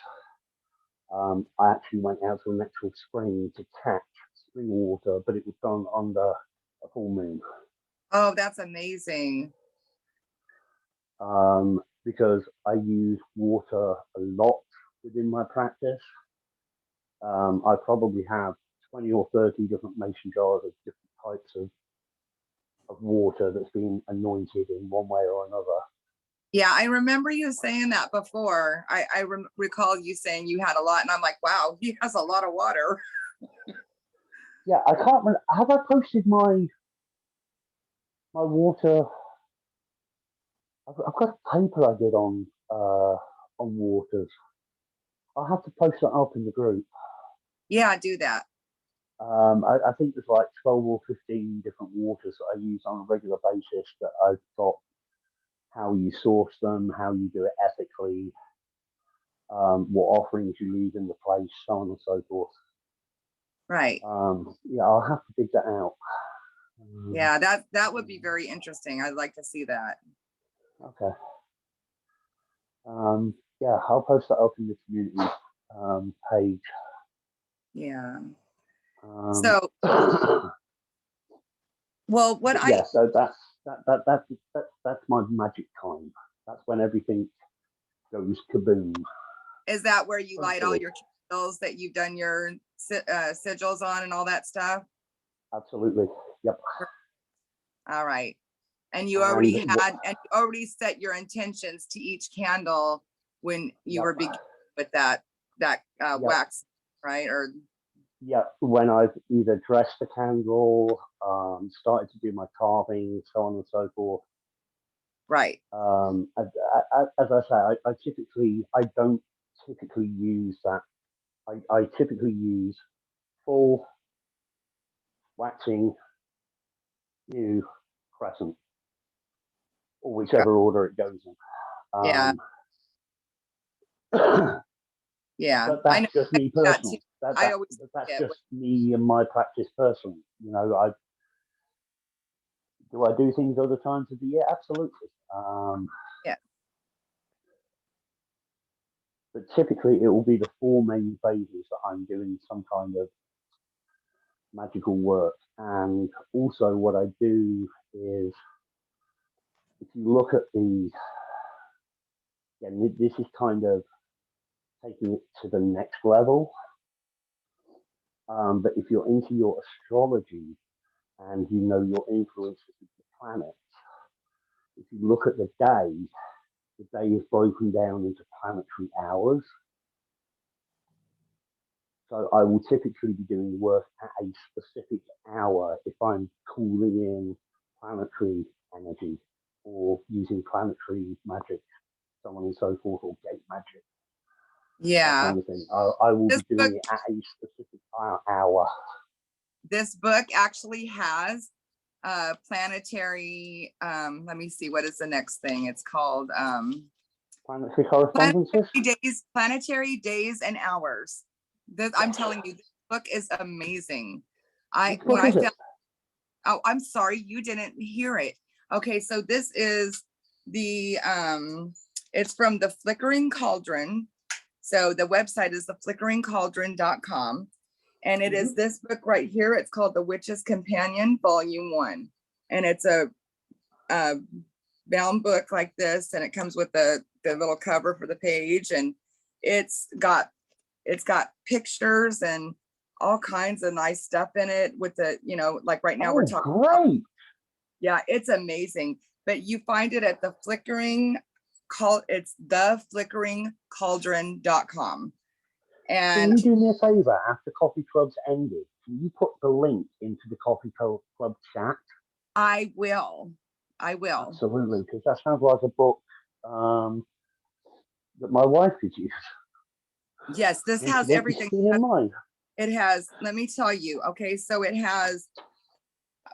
I actually went out to an actual spring to catch spring water, but it was done under a full moon.
Oh, that's amazing.
Because I use water a lot within my practice. I probably have 20 or 30 different mason jars of different types of water that's been anointed in one way or another.
Yeah, I remember you saying that before. I recall you saying you had a lot, and I'm like, wow, he has a lot of water.
Yeah, I can't remember. Have I posted my water? I've got a paper I did on waters. I'll have to post that up in the group.
Yeah, do that.
I think there's like 12 or 15 different waters that I use on a regular basis that I've got how you source them, how you do it ethically, what offerings you leave in the place, so on and so forth.
Right.
Yeah, I'll have to dig that out.
Yeah, that would be very interesting. I'd like to see that.
Okay. Yeah, I'll post that up in the community page.
Yeah. So, well, what
yeah, so that's my magic time. That's when everything goes kaboom.
Is that where you light all your candles that you've done your sigils on and all that stuff?
Absolutely. Yep.
All right. And you already set your intentions to each candle when you were beginning with that wax, right? Or
when I've either dressed the candle, started to do my carving, so on and so forth.
Right.
As I say, I don't typically use that. I typically use full waxing new, crescent, or whichever order it goes in.
Yeah. Yeah.
But that's just me
that
personally.
too. I always
That's
forget
just me and my practice personally. You know, do I do things other times of the year? Absolutely.
Yeah.
But typically, it will be the 4 main phases that I'm doing some kind of magical work. And also, what I do is, if you look at this is kind of taking it to the next level. But if you're into your astrology and you know your influences with the planets, if you look at the day is broken down into planetary hours. So I will typically be doing work at a specific hour if I'm calling in planetary energy or using planetary magic, so on and so forth, or gate magic, that
Yeah.
kind of thing. I will
This
be doing it at a specific hour.
This book actually has planetary, let me see, what is the next thing? It's called
Planetary correspondences?
Planetary Days and Hours. I'm telling you, this book is amazing.
Which book is it?
Oh, I'm sorry, you didn't hear it. Okay, so this is the it's from the Flickering Cauldron. So the website is theflickeringcauldron.com. And it is this book right here. It's called The Witch's Companion, Volume 1. And it's a bound book like this, and it comes with the little cover for the page, and it's got pictures and all kinds of nice stuff in it with the, you know, like right now we're talking
great.
Yeah, it's amazing. But you find it at it's theflickeringcauldron.com. And
can you do me a favor? After Coffee Club's ended, can you put the link into the Coffee Club chat?
I will.
Absolutely, because that sounds like a book that my wife could use.
Yes, this has everything.
In mind.
It has, let me tell you. Okay, so it has,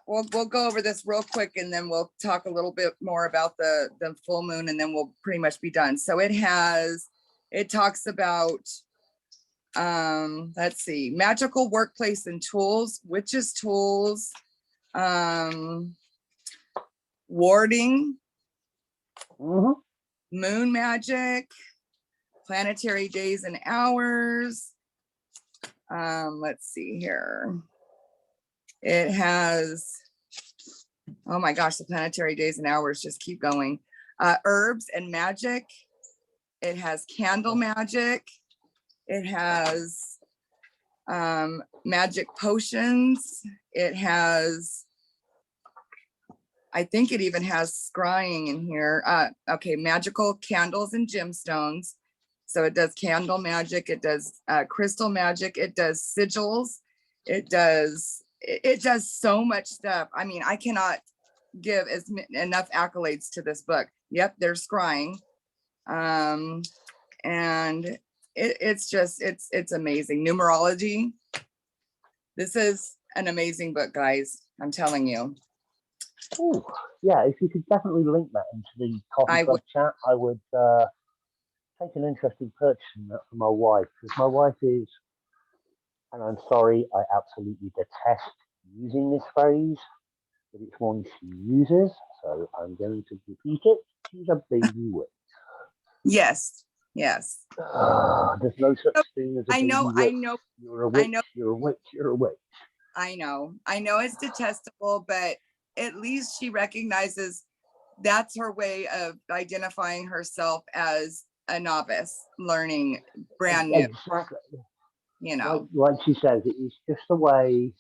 we'll go over this real quick, and then we'll talk a little bit more about the full moon, and then we'll pretty much be done. So it talks about, let's see, magical workplace and tools, witches tools, warding, moon magic, planetary days and hours. Let's see here. It has, oh my gosh, the planetary days and hours just keep going. Herbs and magic. It has candle magic. It has magic potions. It has, I think it even has scrying in here. Okay, magical candles and gemstones. So it does candle magic. It does crystal magic. It does sigils. It does so much stuff. I mean, I cannot give enough accolades to this book. Yep, there's scrying. And it's amazing. Numerology. This is an amazing book, guys. I'm telling you.
Oh, yeah, if you could definitely link that into the Coffee Club chat, I would take an interest in purchasing that for my wife, because my wife is, and I'm sorry, I absolutely detest using this phrase, but it's one she uses, so I'm going to repeat it. She's a baby witch.
Yes.
There's no such thing as a baby witch.
I know.
You're a witch. You're a witch. You're a witch.
I know it's detestable, but at least she recognizes that's her way of identifying herself as a novice, learning brand new.
Exactly.
You know,
like she says, it is just a way.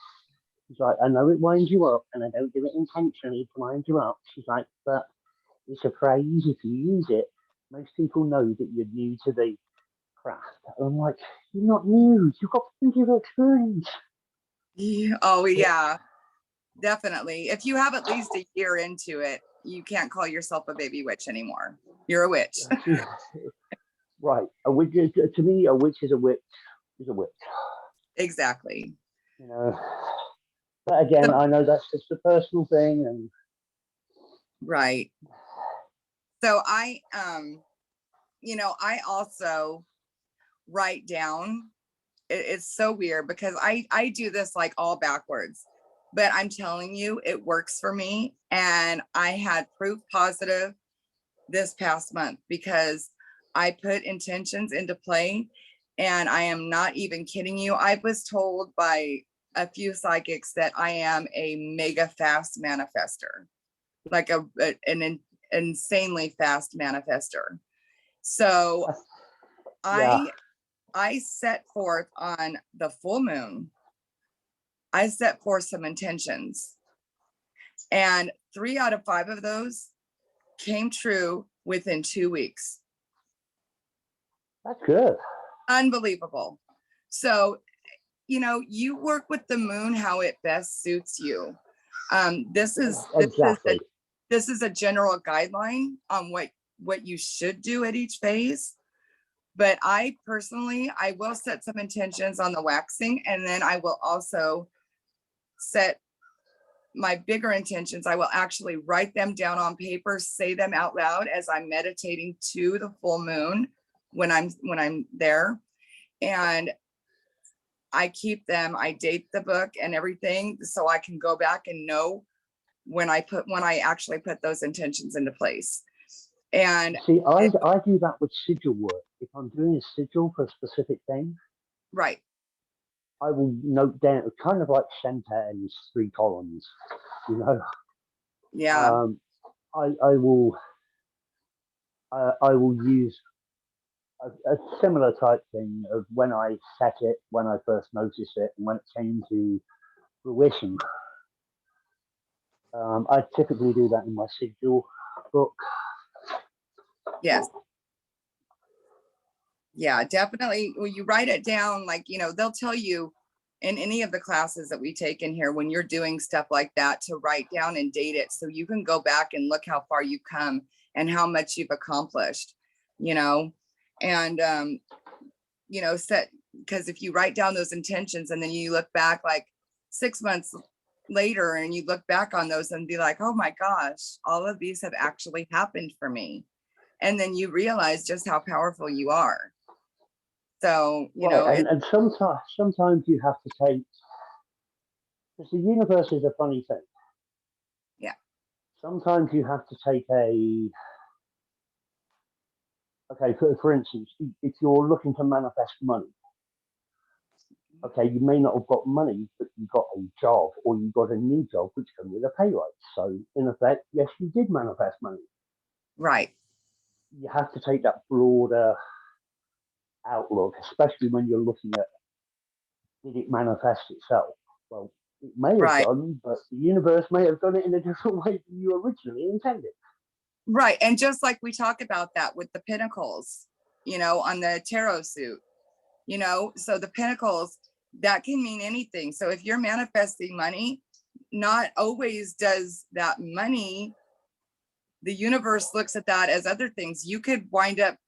She's like, I know it winds you up, and I don't do it intentionally to wind you up. She's like, but it's a phrase. If you use it, most people know that you're new to the craft. And I'm like, you're not new. You've got plenty of experience.
Oh yeah, definitely. If you have at least a year into it, you can't call yourself a baby witch anymore. You're a witch.
Right. A witch, to me, a witch is a witch. Is a witch.
Exactly.
You know, But again,
So-
I know that's just a personal thing, and
right. So I also write down, it's so weird because I do this like all backwards, but I'm telling you, it works for me. And I had proof positive this past month because I put intentions into play, and I am not even kidding you. I was told by a few psychics that I am a mega fast manifester, like an insanely fast manifester. So
yeah,
I set forth on the full moon, I set forth some intentions, and 3 out of 5 of those came true within 2 weeks.
that's good.
Unbelievable. So, you work with the moon how it best suits you. This is
Exactly.
this is a general guideline on what you should do at each phase. But I personally, I will set some intentions on the waxing, and then I will also set my bigger intentions. I will actually write them down on paper, say them out loud as I'm meditating to the full moon when I'm there. And I keep them, I date the book and everything so I can go back and know when I actually put those intentions into place. And
See, I do that with sigil work. If I'm doing a sigil for a specific thing,
right.
I will note down, kind of like Shentan's 3 columns, you know.
Yeah.
I will use a similar type thing of when I set it, when I first noticed it, and when it came to fruition. I typically do that in my sigil book.
Yes. Yeah, definitely. When you write it down, like, they'll tell you in any of the classes that we take in here, when you're doing stuff like that, to write down and date it so you can go back and look how far you've come and how much you've accomplished, and set, because if you write down those intentions and then you look back like 6 months later and you look back on those and be like, oh my gosh, all of these have actually happened for me. And then you realize just how powerful you are. So,
and sometimes you have to take, because the universe is a funny thing.
Yeah.
Sometimes you have to take okay, for instance, if you're looking to manifest money, okay, you may not have got money, but you got a job or you got a new job which comes with a pay rise. So in effect, yes, you did manifest money.
right.
You have to take that broader outlook, especially when you're looking at, did it manifest itself? Well, it may have
Right.
done, but the universe may have done it in a different way than you originally intended.
Right. And just like we talk about that with the pinnacles, on the tarot suit, so the pinnacles, that can mean anything. So if you're manifesting money, not always does that money, the universe looks at that as other things. You could wind up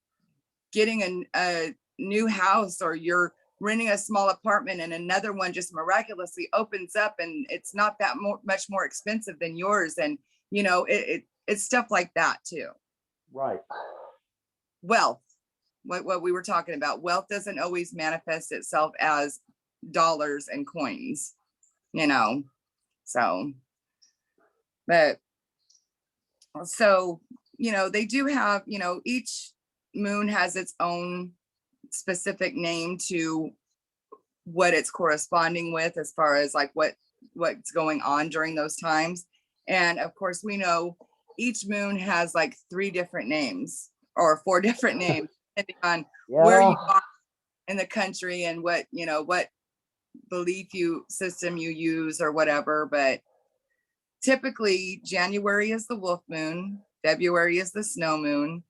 getting a new house, or you're renting a small apartment and another one just miraculously opens up and it's not that much more expensive than yours. And, it's stuff like that too.
Right.
Wealth, what we were talking about, wealth doesn't always manifest itself as dollars and coins, so, but so, they do have, each moon has its own specific name to what it's corresponding with, as far as like what's going on during those times. And of course, we know each moon has like 3 different names or 4 different names, depending on where you are in the country and what belief system you use or whatever. But typically January is the wolf moon, February is the snow moon,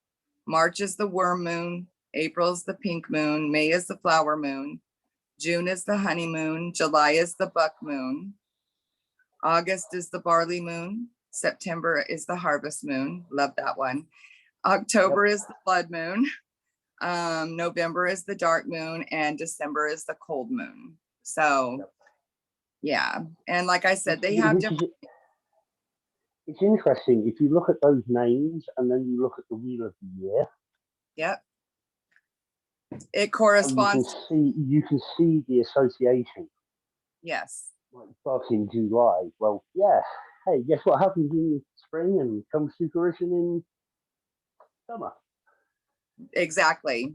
March is the worm moon, April is the pink moon, May is the flower moon, June is the honeymoon, July is the buck moon, August is the barley moon, September is the harvest moon. Love that one. October is the blood moon. November is the dark moon, and December is the cold moon. So Yeah. And like I said, they
Which
have
is,
different,
it's interesting if you look at those names and then you look at the wheel of the year.
yep. It
How
corresponds.
you can see the association.
Yes,
Like back in July. Well, yeah. Hey, guess what happens in spring and comes to fruition in summer?
exactly.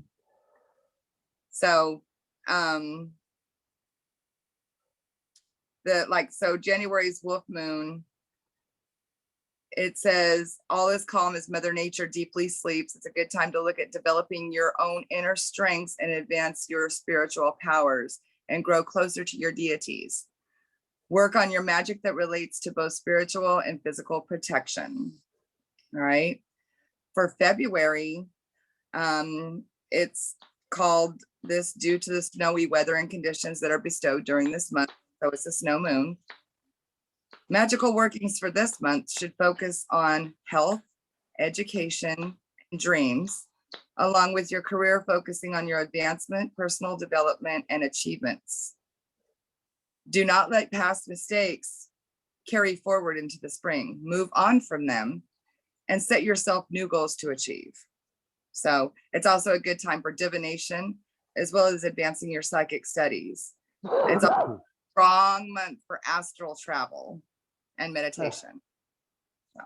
So, um, so January's wolf moon, it says, all is calm as Mother Nature deeply sleeps. It's a good time to look at developing your own inner strengths and advance your spiritual powers and grow closer to your deities. Work on your magic that relates to both spiritual and physical protection. All right. For February, it's called this due to the snowy weather and conditions that are bestowed during this month. So it's a snow moon. Magical workings for this month should focus on health, education, and dreams, along with your career focusing on your advancement, personal development, and achievements. Do not let past mistakes carry forward into the spring. Move on from them and set yourself new goals to achieve. So it's also a good time for divination, as well as advancing your psychic studies. It's a strong month for astral travel and meditation. So,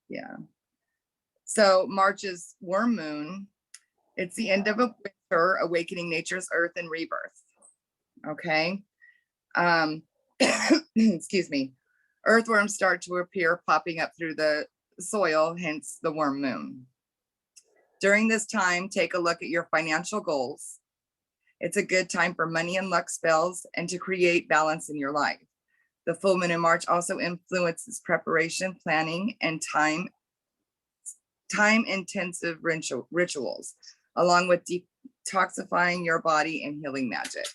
yeah. So March is worm moon. It's the end of a winter, awakening nature's earth and rebirth. Okay. Excuse me. Earthworms start to appear, popping up through the soil, hence the worm moon. During this time, take a look at your financial goals. It's a good time for money and luck spells and to create balance in your life. The full moon in March also influences preparation, planning, and time-intensive rituals, along with detoxifying your body and healing magic.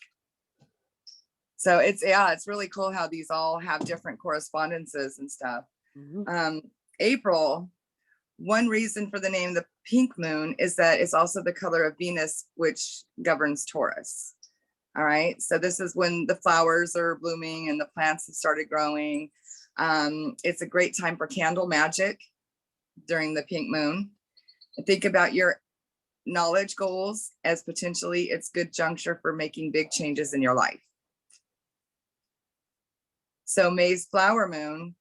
So it's really cool how these all have different correspondences and stuff. April, one reason for the name the pink moon is that it's also the color of Venus, which governs Taurus. All right, so this is when the flowers are blooming and the plants have started growing. It's a great time for candle magic during the pink moon. Think about your knowledge goals as potentially it's good juncture for making big changes in your life. So May's flower moon,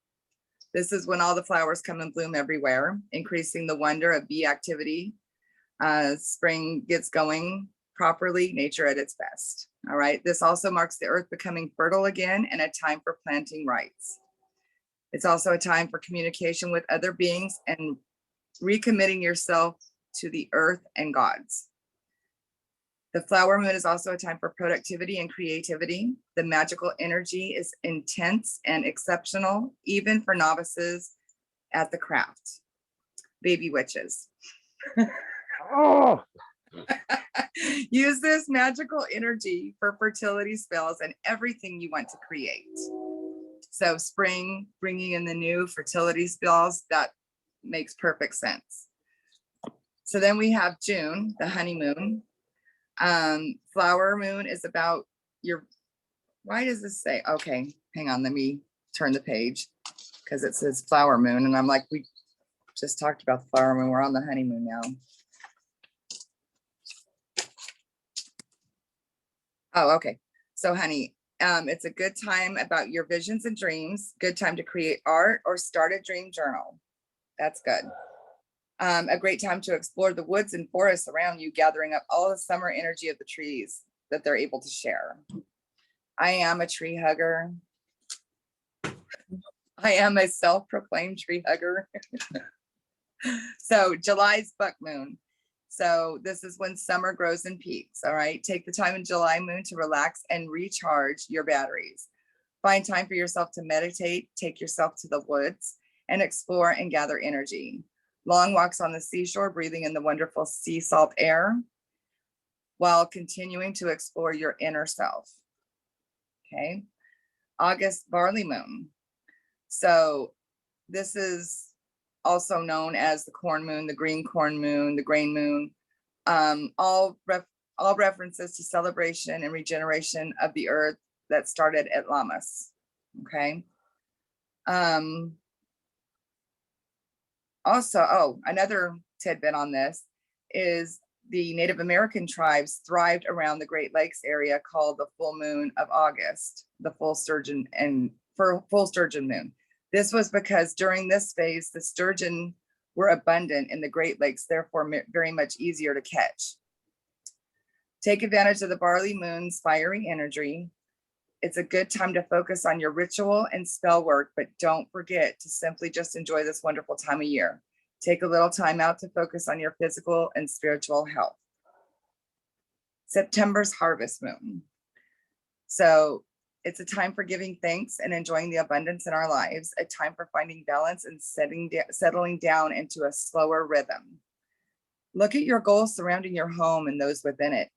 this is when all the flowers come and bloom everywhere, increasing the wonder of bee activity. Spring gets going properly, nature at its best. All right, this also marks the earth becoming fertile again and a time for planting rites. It's also a time for communication with other beings and recommitting yourself to the earth and gods. The flower moon is also a time for productivity and creativity. The magical energy is intense and exceptional, even for novices at the craft. Baby witches.
Oh,
Use this magical energy for fertility spells and everything you want to create. So spring, bringing in the new fertility spells, that makes perfect sense. So then we have June, the honeymoon. Flower moon is about your, why does this say, okay, hang on, let me turn the page because it says flower moon. And I'm like, we just talked about the flower moon. We're on the honeymoon now. Oh, okay. So honey, it's a good time about your visions and dreams, good time to create art or start a dream journal. That's good. A great time to explore the woods and forests around you, gathering up all the summer energy of the trees that they're able to share. I am a tree hugger. I am a self-proclaimed tree hugger. So July's buck moon. So this is when summer grows in peaks. All right. Take the time in July moon to relax and recharge your batteries. Find time for yourself to meditate, take yourself to the woods and explore and gather energy. Long walks on the seashore, breathing in the wonderful sea salt air while continuing to explore your inner self. Okay. August barley moon. So this is also known as the corn moon, the green corn moon, the grain moon, all references to celebration and regeneration of the earth, that started at Lammas. Okay. Also, another tidbit on this is the Native American tribes thrived around the Great Lakes area called the full moon of August, the full sturgeon moon. This was because during this phase, the sturgeon were abundant in the Great Lakes, therefore very much easier to catch. Take advantage of the barley moon's fiery energy. It's a good time to focus on your ritual and spell work, but don't forget to simply just enjoy this wonderful time of year. Take a little time out to focus on your physical and spiritual health. September's harvest moon. So it's a time for giving thanks and enjoying the abundance in our lives, a time for finding balance and settling down into a slower rhythm. Look at your goals surrounding your home and those within it.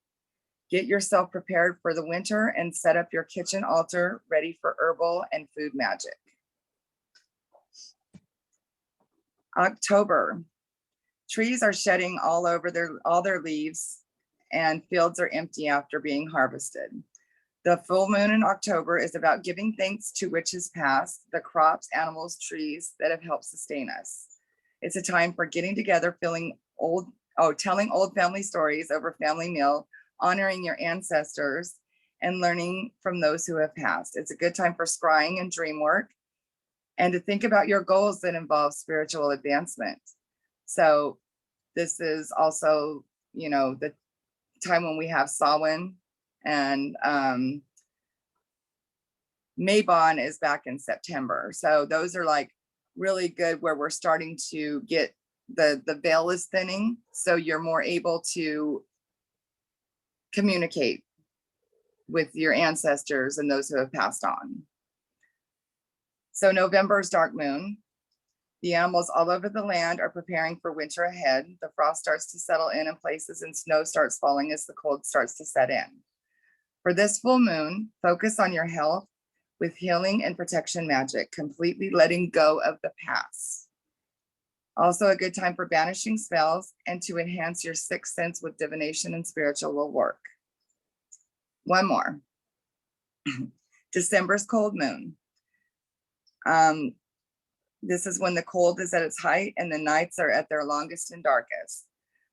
Get yourself prepared for the winter and set up your kitchen altar ready for herbal and food magic. October. Trees are shedding all their leaves and fields are empty after being harvested. The full moon in October is about giving thanks to which has passed, the crops, animals, trees that have helped sustain us. It's a time for getting together, telling old family stories over family meal, honoring your ancestors, and learning from those who have passed. It's a good time for scrying and dream work, and to think about your goals that involve spiritual advancement. So this is also, the time when we have Samhain, and Mabon is back in September. So those are like really good, where we're starting to get the veil is thinning. So you're more able to communicate with your ancestors and those who have passed on. So November's dark moon. The animals all over the land are preparing for winter ahead. The frost starts to settle in places and snow starts falling as the cold starts to set in. For this full moon, focus on your health with healing and protection magic, completely letting go of the past. Also a good time for banishing spells and to enhance your sixth sense with divination and spiritual work. One more. December's cold moon. This is when the cold is at its height and the nights are at their longest and darkest.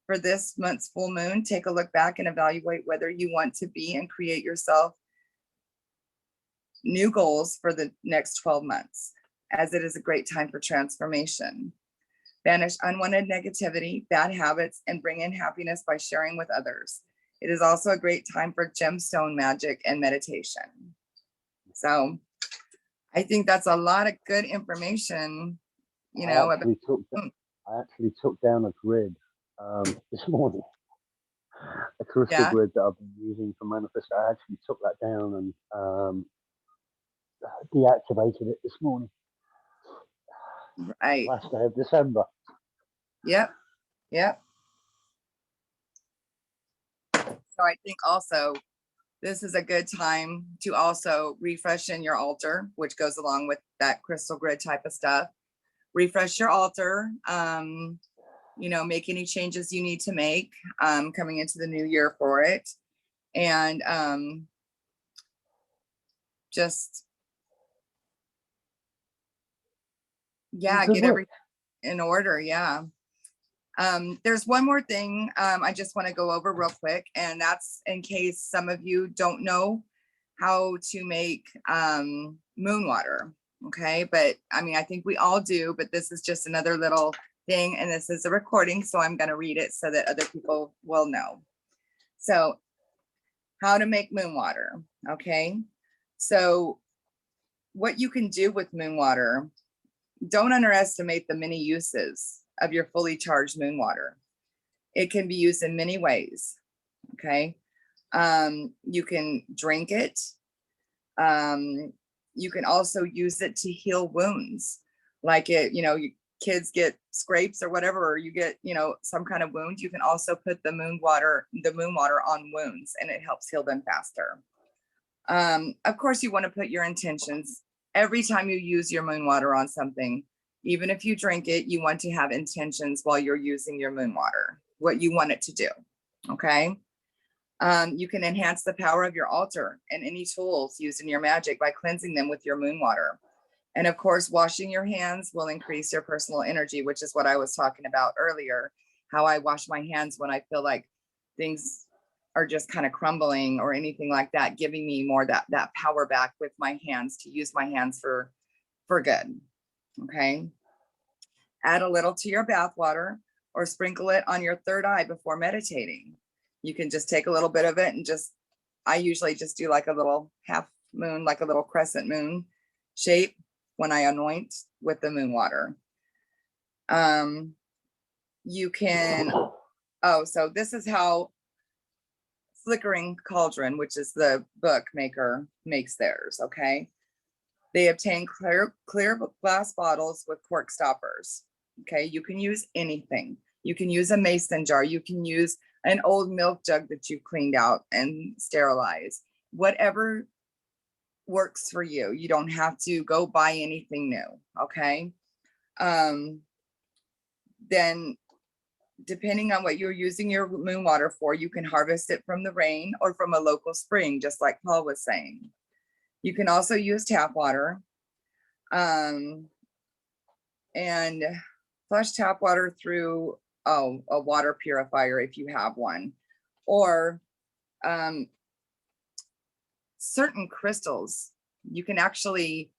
For this month's full moon, take a look back and evaluate whether you want to be and create yourself new goals for the next 12 months, as it is a great time for transformation. Banish unwanted negativity, bad habits, and bring in happiness by sharing with others. It is also a great time for gemstone magic and meditation. So I think that's a lot of good information,
I actually took down a grid this morning, a crystal grid that I've been using for manifest. I actually took that down and deactivated it this morning.
Right.
Last day of December.
Yep. So I think also this is a good time to also refresh in your altar, which goes along with that crystal grid type of stuff. Refresh your altar, make any changes you need to make coming into the new year for it. And just, get everything in order. Yeah. There's one more thing I just want to go over real quick, and that's in case some of you don't know how to make moon water. Okay, but I think we all do, but this is just another little thing, and this is a recording, so I'm going to read it so that other people will know. So how to make moon water. Okay, so what you can do with moon water, don't underestimate the many uses of your fully charged moon water. It can be used in many ways. Okay. You can drink it. You can also use it to heal wounds. Like kids get scrapes or whatever, or you get, some kind of wound. You can also put the moon water on wounds, and it helps heal them faster. Of course, you want to put your intentions every time you use your moon water on something. Even if you drink it, you want to have intentions while you're using your moon water, what you want it to do. Okay. You can enhance the power of your altar and any tools used in your magic by cleansing them with your moon water. And of course, washing your hands will increase your personal energy, which is what I was talking about earlier, how I wash my hands when I feel like things are just kind of crumbling or anything like that, giving me more that power back with my hands to use my hands for good. Okay. Add a little to your bath water or sprinkle it on your third eye before meditating. You can just take a little bit of it and I usually just do like a little half moon, like a little crescent moon shape when I anoint with the moon water. You can, so this is how Flickering Cauldron, which is the book maker, makes theirs, okay? They obtain clear glass bottles with cork stoppers, okay? You can use anything. You can use a mason jar. You can use an old milk jug that you've cleaned out and sterilized. Whatever works for you. You don't have to go buy anything new, okay? Then depending on what you're using your moon water for, you can harvest it from the rain or from a local spring, just like Paul was saying. You can also use tap water and flush tap water through a water purifier if you have one, or certain crystals. You can actually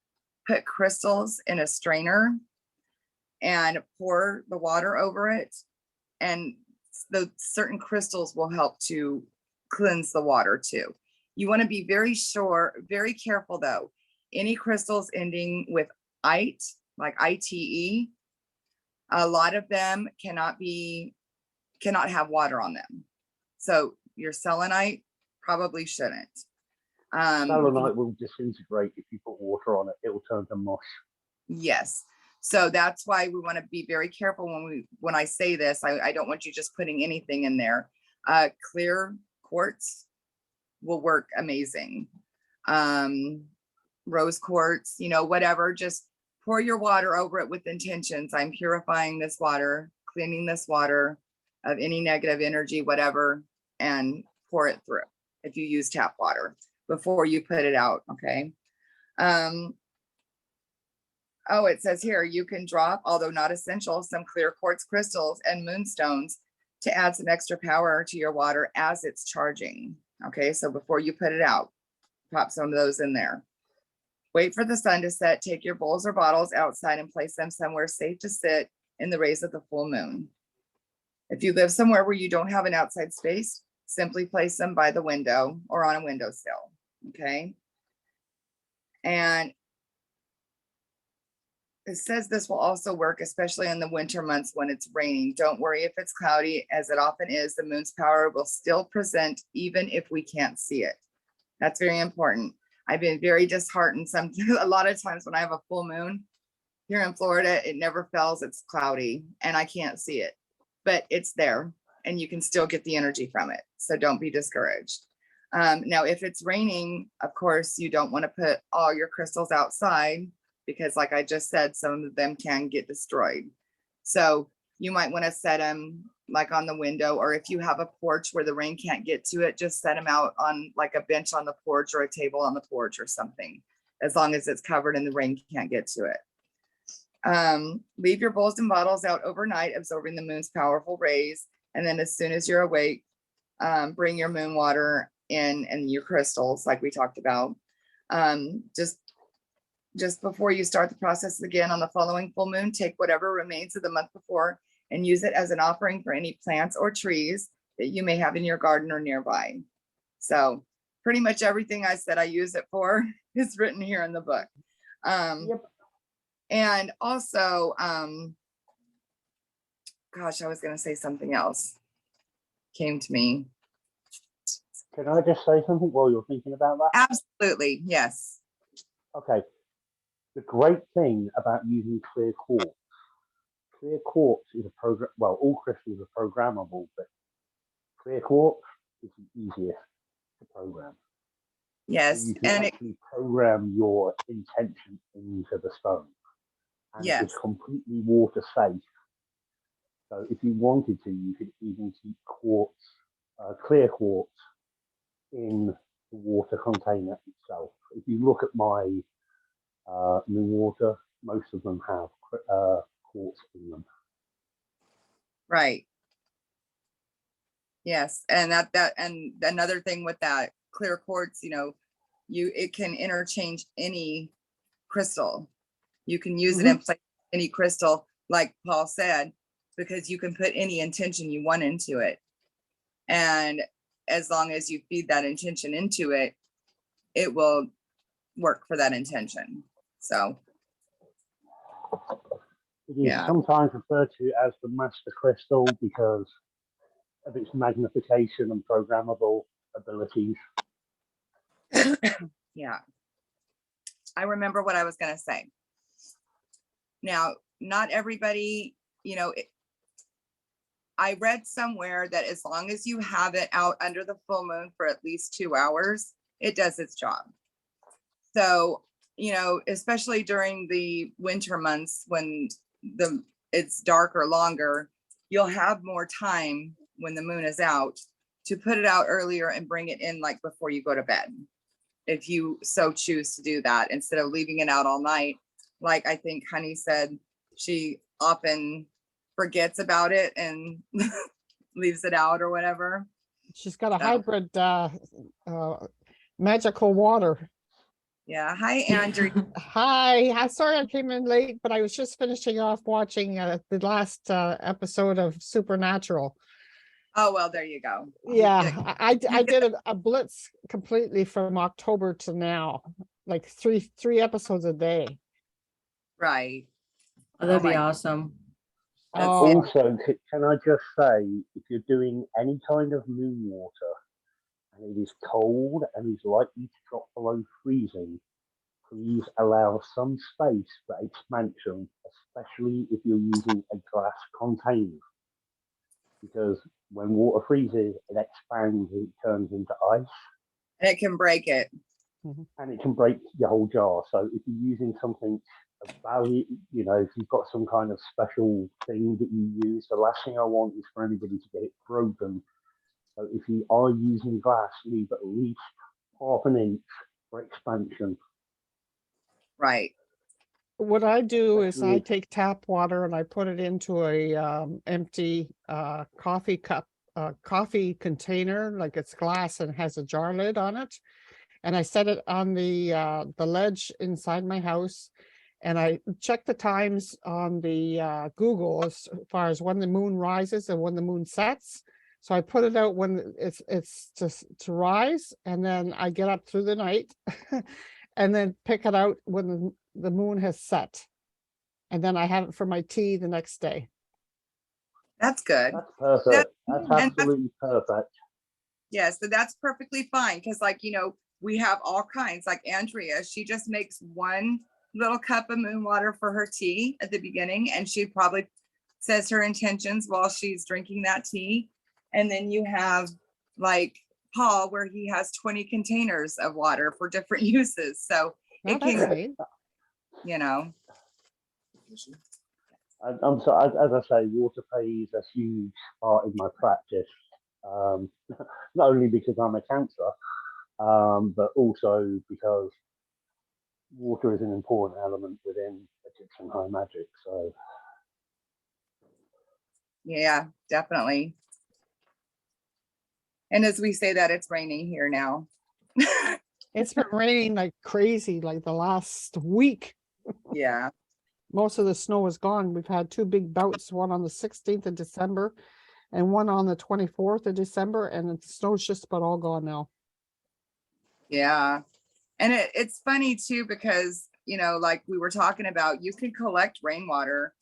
put crystals in a strainer and pour the water over it, and the certain crystals will help to cleanse the water too. You want to be very careful though. Any crystals ending with ite, like ITE, a lot of them cannot have water on them. So your selenite probably shouldn't.
Selenite will disintegrate if you put water on it. It will turn to mush.
Yes. So that's why we want to be very careful when I say this. I don't want you just putting anything in there. Clear quartz will work amazing. Rose quartz, whatever, just pour your water over it with intentions. I'm purifying this water, cleaning this water of any negative energy, whatever, and pour it through if you use tap water before you put it out, okay? It says here, you can drop, although not essential, some clear quartz crystals and moonstones to add some extra power to your water as it's charging. Okay, so before you put it out, pop some of those in there. Wait for the sun to set, take your bowls or bottles outside and place them somewhere safe to sit in the rays of the full moon. If you live somewhere where you don't have an outside space, simply place them by the window or on a windowsill, okay? And it says this will also work, especially in the winter months when it's raining. Don't worry if it's cloudy, as it often is, the moon's power will still present even if we can't see it. That's very important. I've been very disheartened a lot of times when I have a full moon here in Florida, it never fails, it's cloudy and I can't see it, but it's there and you can still get the energy from it. So don't be discouraged. Now, if it's raining, of course, you don't want to put all your crystals outside, because like I just said, some of them can get destroyed. So you might want to set them like on the window, or if you have a porch where the rain can't get to it, just set them out on like a bench on the porch or a table on the porch or something, as long as it's covered and the rain can't get to it. Leave your bowls and bottles out overnight, absorbing the moon's powerful rays. And then as soon as you're awake, bring your moon water in and your crystals like we talked about. Just before you start the process again on the following full moon, take whatever remains of the month before and use it as an offering for any plants or trees that you may have in your garden or nearby. So pretty much everything I said I use it for is written here in the book. Yep. And also, gosh, I was going to say something else. Came to me.
Can I just say something while you're thinking about that?
Absolutely, yes.
Okay. The great thing about using clear quartz is a program. Well, all crystals are programmable, but clear quartz is the easiest to program.
Yes,
so you can actually program your intention into the stone, and it is completely water safe. So if you wanted to, you could even keep quartz, clear quartz, in the water container itself. If you look at my moon water, most of them have quartz in them.
Right. Yes, and and another thing with that clear quartz, it can interchange any crystal. You can use it in place any crystal, like Paul said, because you can put any intention you want into it. And as long as you feed that intention into it, it will work for that intention. So
it is sometimes referred to as the master crystal because of its magnification and programmable abilities.
Yeah. I remember what I was going to say. Now, not everybody, I read somewhere that as long as you have it out under the full moon for at least 2 hours, it does its job. So, especially during the winter months when it's darker longer, you'll have more time when the moon is out to put it out earlier and bring it in like before you go to bed, if you so choose to do that, instead of leaving it out all night. Like I think Honey said, she often forgets about it and leaves it out or whatever.
She's got a hybrid magical water.
Yeah. Hi, Andrew.
Hi. I'm sorry I came in late, but I was just finishing off watching the last episode of Supernatural.
Oh, well, there you go.
Yeah, I did a blitz completely from October to now, like three episodes a day.
Right.
Oh, that'd be awesome.
Also, can I just say, if you're doing any kind of moon water and it is cold and is likely to drop below freezing, please allow some space for expansion, especially if you're using a glass container. Because when water freezes, it expands and it turns into ice.
And it can break it.
And it can break your whole jar. So if you're using something of value, if you've got some kind of special thing that you use, the last thing I want is for anybody to get it broken. So if you are using glass, leave at least half an inch for expansion.
Right.
What I do is I take tap water and I put it into a empty coffee cup, coffee container, like it's glass and has a jar lid on it. And I set it on the ledge inside my house. And I check the times on the Google as far as when the moon rises and when the moon sets. So I put it out when it's to rise, and then I get up through the night and then pick it out when the moon has set. And then I have it for my tea the next day.
That's good.
That's perfect. That's absolutely perfect.
Yeah, so that's perfectly fine. Because we have all kinds, like Andrea, she just makes one little cup of moon water for her tea at the beginning, and she probably says her intentions while she's drinking that tea. And then you have like Paul, where he has 20 containers of water for different uses. So it can,
I'm sorry, as I say, water plays a huge part in my practice. Not only because I'm a counselor, but also because water is an important element within Egyptian high magic. So,
yeah, definitely. And as we say that, it's raining here now.
It's been raining like crazy, like the last week.
Yeah.
Most of the snow is gone. We've had two big bouts, one on the 16th of December and one on the 24th of December, and the snow's just about all gone now.
Yeah. And it's funny too, because, like we were talking about, you can collect rainwater,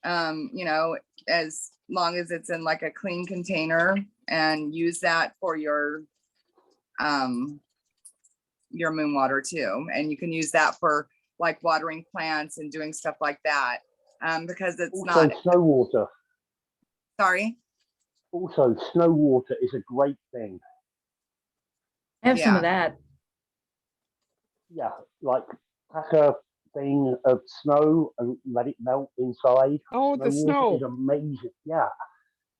as long as it's in like a clean container, and use that for your moon water too. And you can use that for like watering plants and doing stuff like that, because it's
also
not
snow water.
Sorry.
Also, snow water is a great thing.
I have some of that.
Yeah, like pack a thing of snow and let it melt inside.
Oh, the snow
is amazing. Yeah.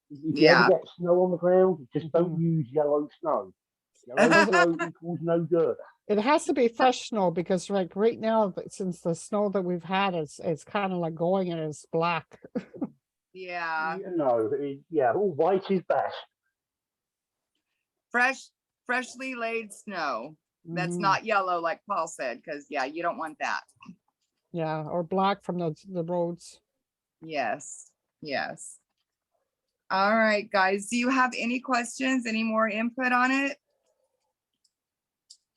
If you ever get snow on the ground, just don't use yellow snow. Yellow snow equals no good.
It has to be fresh snow because like right now, since the snow that we've had, it's kind of like going and it's black.
Yeah,
Yeah, all white is best.
freshly laid snow. That's
Mhm.
not yellow like Paul said, because yeah, you don't want that.
Yeah, or black from the roads.
Yes, yes. All right, guys, do you have any questions, any more input on it?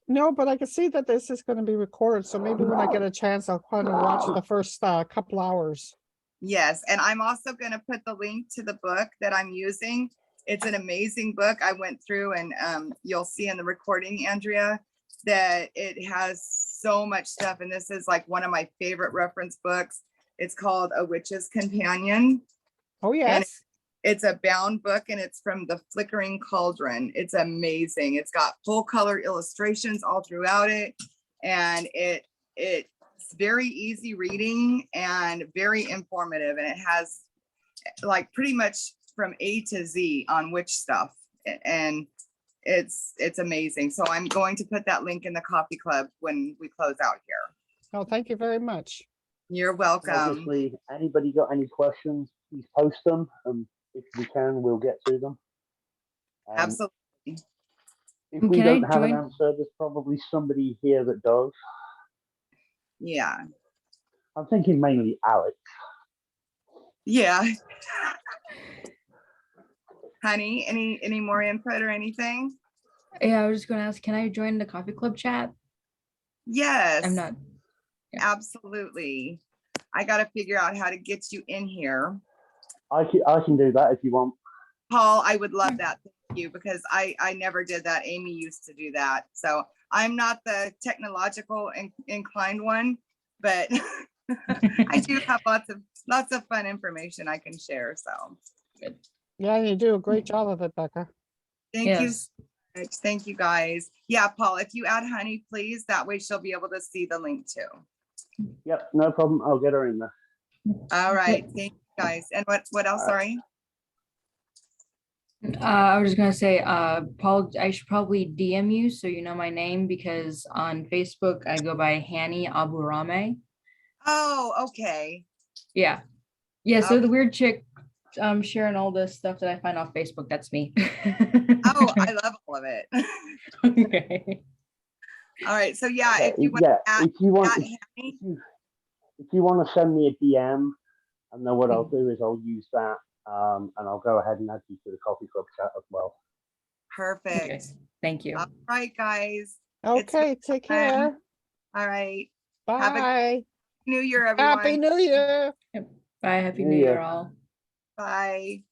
No, but I can see that this is going to be recorded, so maybe when I get a chance, I'll kind of watch the first couple hours.
Yes, and I'm also going to put the link to the book that I'm using. It's an amazing book. I went through and you'll see in the recording, Andrea, that it has so much stuff. And this is like one of my favorite reference books. It's called A Witch's Companion.
Oh, yes.
It's a bound book and it's from the Flickering Cauldron. It's amazing. It's got full color illustrations all throughout it. And it's very easy reading and very informative. And it has like pretty much from A to Z on witch stuff. And it's amazing. So I'm going to put that link in the coffee club when we close out here.
Oh, thank you very much.
You're welcome.
Obviously, anybody got any questions, please post them. If we can, we'll get to them.
Absolutely.
If we
Can I
don't have an
join?
answer, there's probably somebody here that does.
Yeah.
I'm thinking mainly Alex.
Yeah. Honey, any more input or anything?
Yeah, I was just gonna ask, can I join the coffee club chat?
Yes.
I'm not.
Absolutely. I got to figure out how to get you in here.
I can do that if you want.
Paul, I would love that. Thank you, because I never did that. Amy used to do that. So I'm not the technological inclined one, but I do have lots of fun information I can share. So
Yeah, you do a great job of it, Becca.
thank you
Yes.
so much. Thank you guys. Yeah, Paul, if you add Honey, please, that way she'll be able to see the link too.
Yep, no problem. I'll get her in there.
All right. Thank you guys. And what else? Sorry.
I was just gonna say, Paul, I should probably DM you so you know my name, because on Facebook I go by Hani Aburame.
Oh, okay.
Yeah. Yeah, so
Okay.
the weird chick sharing all this stuff that I find off Facebook, that's me.
Oh, I love all of it.
Okay.
All right. So yeah,
Okay,
if you want
if you want,
at
if
Hanny,
you want to send me a DM, and then what I'll do is I'll use that, and I'll go ahead and add you to the coffee club chat as well.
perfect.
Okay. Thank you.
All right, guys.
Okay, take
fun.
care.
All right. Have a
Bye.
New Year, everyone.
Happy New Year.
Bye. Happy
New
New Year,
Year.
all.
Bye.